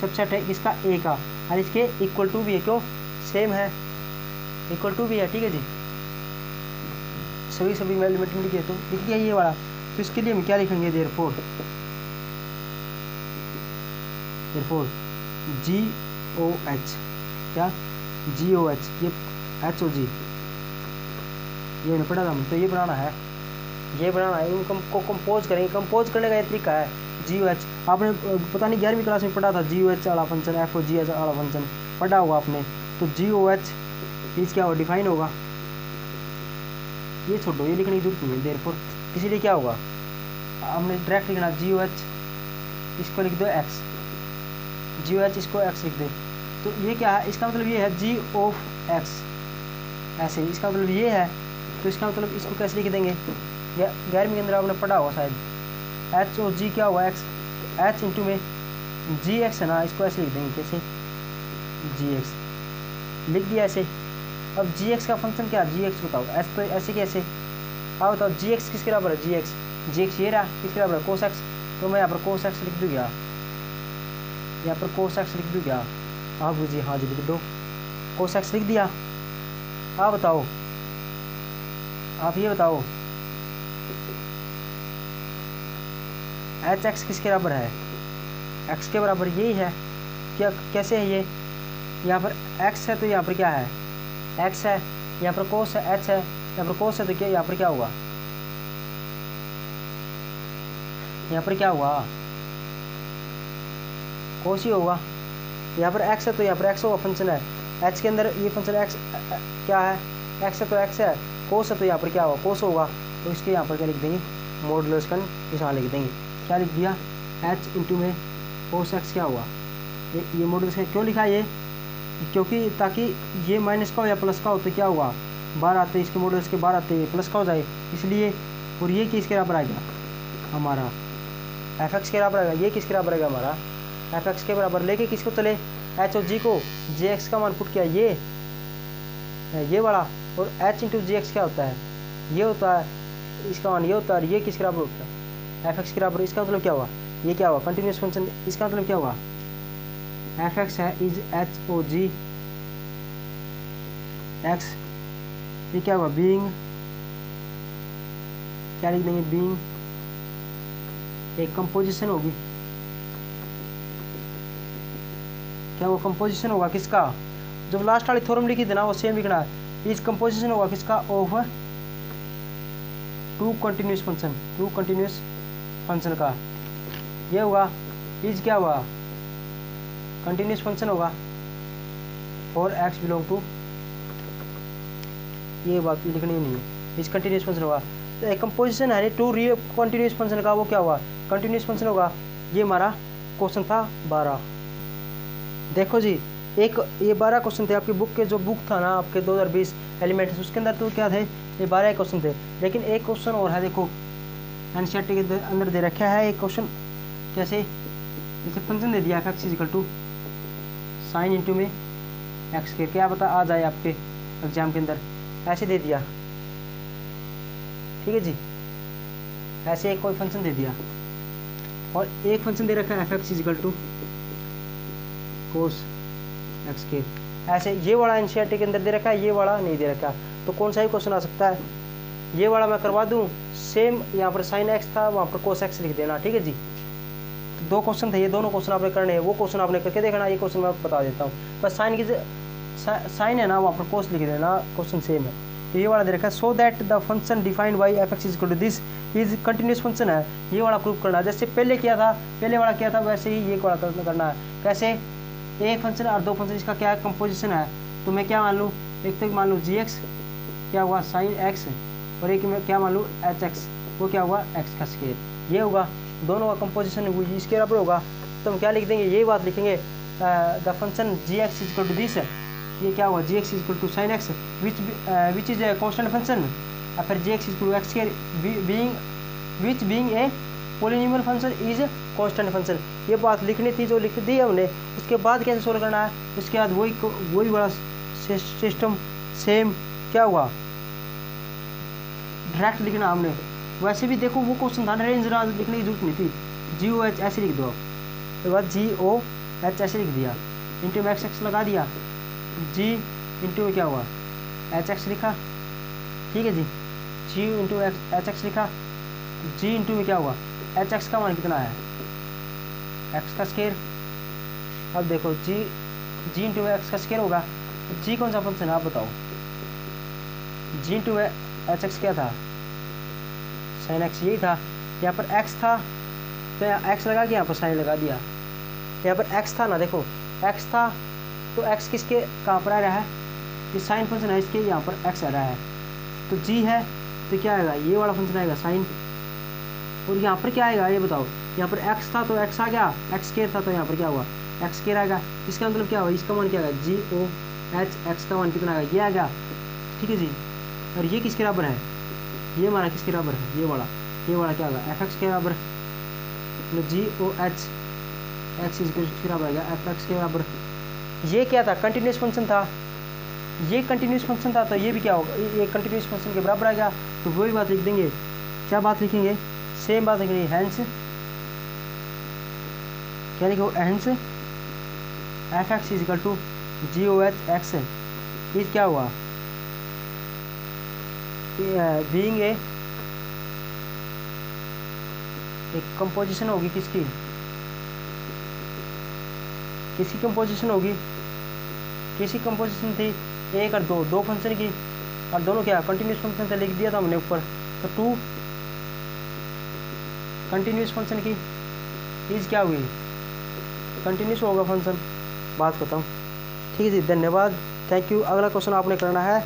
सबसेट है इसका ए का, और इसके इक्वल टू भी है, क्यों सेम है इक्वल टू भी है, ठीक है जी। सभी एलिमेंट में लिखे तो लिख दिया ये वाला, तो इसके लिए हम क्या लिखेंगे देयरफॉर जी ओ एच, क्या जी ओ एच, ये एच ओ जी ये मैंने पढ़ा था, तो ये बनाना है इनको कंपोज करेंगे, कंपोज करने का ये तरीका है जी ओ एच। आपने पता नहीं 11वीं क्लास में पढ़ा था जी ओ एच वाला function, f o g h वाला फंक्शन पढ़ा होगा आपने, तो जी ओ एच इस क्या होगा डिफाइन होगा, ये छोड़ो ये लिखने की जरूरत नहीं है देयरफॉर, इसीलिए क्या होगा हमने डायरेक्ट लिखना जी ओ एच इसको लिख दो एक्स, जी ओ एच इसको एक्स लिख दे, तो ये क्या है इसका मतलब ये है जी ऑफ एक्स, ऐसे इसका मतलब ये है तो इसका मतलब इसको कैसे लिख देंगे, 11वीं के अंदर आपने पढ़ा होगा शायद, एच और जी क्या हुआ एक्स, एच इंटू में जी एक्स है ना, इसको ऐसे लिख देंगे, कैसे जी एक्स लिख दिया ऐसे। अब जी एक्स का फंक्शन क्या, जी एक्स बताओ, ऐसे कैसे, आप बताओ जी एक्स किसके बराबर है, जी एक्स ये रहा, किसके बराबर है, कोस एक्स, तो मैं यहाँ पर कोस एक्स लिख दूँ क्या, यहाँ पर कोस एक्स लिख दूँ क्या, आप जी हाँ जी लिख दो, कोस एक्स लिख दिया। आप बताओ, आप ये बताओ एच एक्स किसके बराबर है, एक्स के बराबर यही है क्या, कैसे है ये, यहाँ पर एक्स है तो यहाँ पर क्या है, एक्स है, यहाँ पर कोस है, एच है, यहाँ पर कोस है तो क्या, यहाँ पर क्या हुआ, यहाँ पर क्या हुआ, कोस ही होगा। यहाँ पर एक्स है तो यहाँ पर एक्स होगा, फंक्शन है एच के अंदर, ये फंक्शन एक्स क्या है, एक्स है तो एक्स है, कोस है तो यहाँ पर क्या होगा, कोस होगा, तो इसके यहाँ पर क्या लिख देंगे, मॉडुलस का निशान लिख देंगे, क्या लिख दिया, एच इंटू में कोस एक्स क्या हुआ, ये मॉडुलस का क्यों लिखा ये, क्योंकि ताकि ये माइनस का हो या प्लस का हो तो क्या हुआ, बार आते इसके मॉडुलस के बार आते प्लस का हो जाए, इसलिए। और ये किसके बराबर आ गया हमारा, एफ एक्स के बराबर आएगा, ये किसके बराबर आएगा हमारा, एफ एक्स के बराबर, लेके किसको चले, एच और जी को, जे एक्स का मान पुट किया ये वाला, और एच इंटू जी एक्स क्या होता है, ये होता है, इसका मान ये होता है, ये किसके बराबर होता है, एफ एक्स के बराबर। इसका मतलब क्या हुआ, ये क्या हुआ, कंटिन्यूस फंक्शन, इसका मतलब क्या हुआ, एफ एक्स है is h o g x, ये क्या हुआ, बीइंग, क्या लिख देंगे, बीइंग एक कंपोजिशन होगी, क्या वो कंपोजिशन होगा किसका, जब लास्ट वाली थ्योरम लिखी थी ना वो सेम लिखना है, इज कंपोजिशन होगा किसका, ऑफ टू कंटिन्यूस फंक्शन का, ये होगा, इज क्या हुआ, कंटिन्यूस फंक्शन होगा, फॉर एक्स बिलोंग टू, ये बात लिखनी नहीं है, इज कंटिन्यूस फंक्शन होगा, तो एक कंपोजिशन है टू रियल कंटिन्यूस फंक्शन का, वो क्या हुआ, कंटिन्यूस फंक्शन होगा। ये हमारा क्वेश्चन था 12। देखो जी, एक ये 12 क्वेश्चन थे आपकी बुक के, जो बुक था ना आपके 2020 एलिमेंट्स, उसके अंदर तो क्या थे, ये 12 क्वेश्चन थे, लेकिन एक क्वेश्चन और है, देखो एनसीईआरटी के अंदर दे रखा है एक क्वेश्चन, कैसे, जैसे फंक्शन दे दिया x equal to sine into में एक्स के, क्या पता आ जाए आपके एग्जाम के अंदर, ऐसे दे दिया, ठीक है जी, ऐसे एक कोई फंक्शन दे दिया, और एक फंक्शन दे रखा है f x equal to cos x के, ऐसे ये वाला एनसीईआरटी के अंदर दे रखा है, ये वाला नहीं दे रखा, तो कौन सा ही क्वेश्चन आ सकता है, ये वाला मैं करवा दूं, सेम यहाँ पर साइन एक्स था, वहाँ पर कोस एक्स लिख देना, ठीक है जी। तो 2 क्वेश्चन थे, ये दोनों क्वेश्चन आपने करने हैं, वो क्वेश्चन आपने करके देखना, ये क्वेश्चन मैं बता देता हूँ, बस साइन की साइन है ना वहाँ पर कोस लिख देना, क्वेश्चन सेम है। तो ये वाला दे रखा है, so that the function defined by f x equal to this is continuous function है, ये वाला प्रूव करना है, जैसे पहले किया था, पहले वाला किया था, वैसे ही ये वाला करना है, कैसे, एक फंक्शन और 2 फंक्शन, इसका क्या कंपोजिशन है, तो मैं क्या मान लूँ, एक तो मान लूँ जी एक्स क्या हुआ साइन एक्स, और एक में क्या मान लूँ एच एक्स, वो क्या हुआ एक्स का स्केयर, ये होगा, दोनों का कंपोजिशन इसके बराबर होगा, तो हम क्या लिख देंगे, ये बात लिखेंगे, the function g x is equal to this, ये क्या हुआ g x is equal to sine x which is a constant function, और फिर g x is equal to x square being a polynomial function is constant function, ये बात लिखनी थी, जो लिख दी हमने, उसके बाद कैसे सोल्व करना है, उसके बाद वही वाला सिस्टम सेम क्या हुआ, डायरेक्ट लिखना हमने, वैसे भी देखो वो क्वेश्चन था, रेंज लिखने की जरूरत नहीं थी, जी ओ एच ऐसे लिख दो, उसके बाद जी ओ एच ऐसे लिख दिया, इंटू में एक्स एक्स लगा दिया, जी इंटू में क्या हुआ एच एक्स लिखा, ठीक है जी, जी इंटू एच एक्स लिखा, जी इंटू में क्या हुआ एच एक्स का मान कितना है एक्स का स्केयर, अब देखो जी इंटू एक्स का स्केयर होगा, जी कौन सा फंक्शन है आप बताओ, जी इंटू एच एक्स क्या था, साइन एक्स यही था, यहाँ पर एक्स था तो यहाँ एक्स लगा के यहाँ पर साइन लगा दिया, यहाँ पर एक्स था ना, देखो एक्स था तो एक्स किसके कहाँ पर आ रहा है, ये साइन फंक्शन है, इसके यहाँ पर एक्स आ रहा है, तो जी है तो क्या आएगा, ये वाला फंक्शन आएगा साइन, और यहाँ पर क्या आएगा ये बताओ, यहाँ पर एक्स था तो एक्स आ गया, एक्स स्केयर था तो यहाँ पर क्या हुआ एक्स स्केयर आएगा, इसका मतलब क्या हुआ, इसका मान क्या आएगा जी ओ एच एक्स का मान कितना आएगा, ये आ गया, ठीक है जी, और ये किसके बराबर है, ये हमारा किसके बराबर है, ये वाला क्या होगा एफ एक्स के बराबर, जी ओ एच एक्स इज किसके बराबर आ गया एफ एक्स के बराबर। ये क्या था, कंटिन्यूस फंक्शन था, ये कंटिन्यूस फंक्शन था, तो ये भी क्या होगा, ये कंटिन्यूस फंक्शन के बराबर आ गया। तो वही बात लिख देंगे, क्या बात लिखेंगे, सेम बात लिखेंगे, हैंस क्या लिखो, hence f x is equal to g o h x, is क्या हुआ, बीइंग एक कंपोजिशन होगी किसकी, किसकी कंपोजिशन होगी, किसी कंपोजिशन थी एक और दो फंक्शन की, और दोनों क्या कंटिन्यूस फंक्शन थे, लिख दिया था हमने ऊपर। तो टू कंटिन्यूस फंक्शन की इज क्या हुई, कंटिन्यूस होगा फंक्शन, बात करता हूँ। ठीक है जी, धन्यवाद, थैंक यू। अगला क्वेश्चन आपने करना है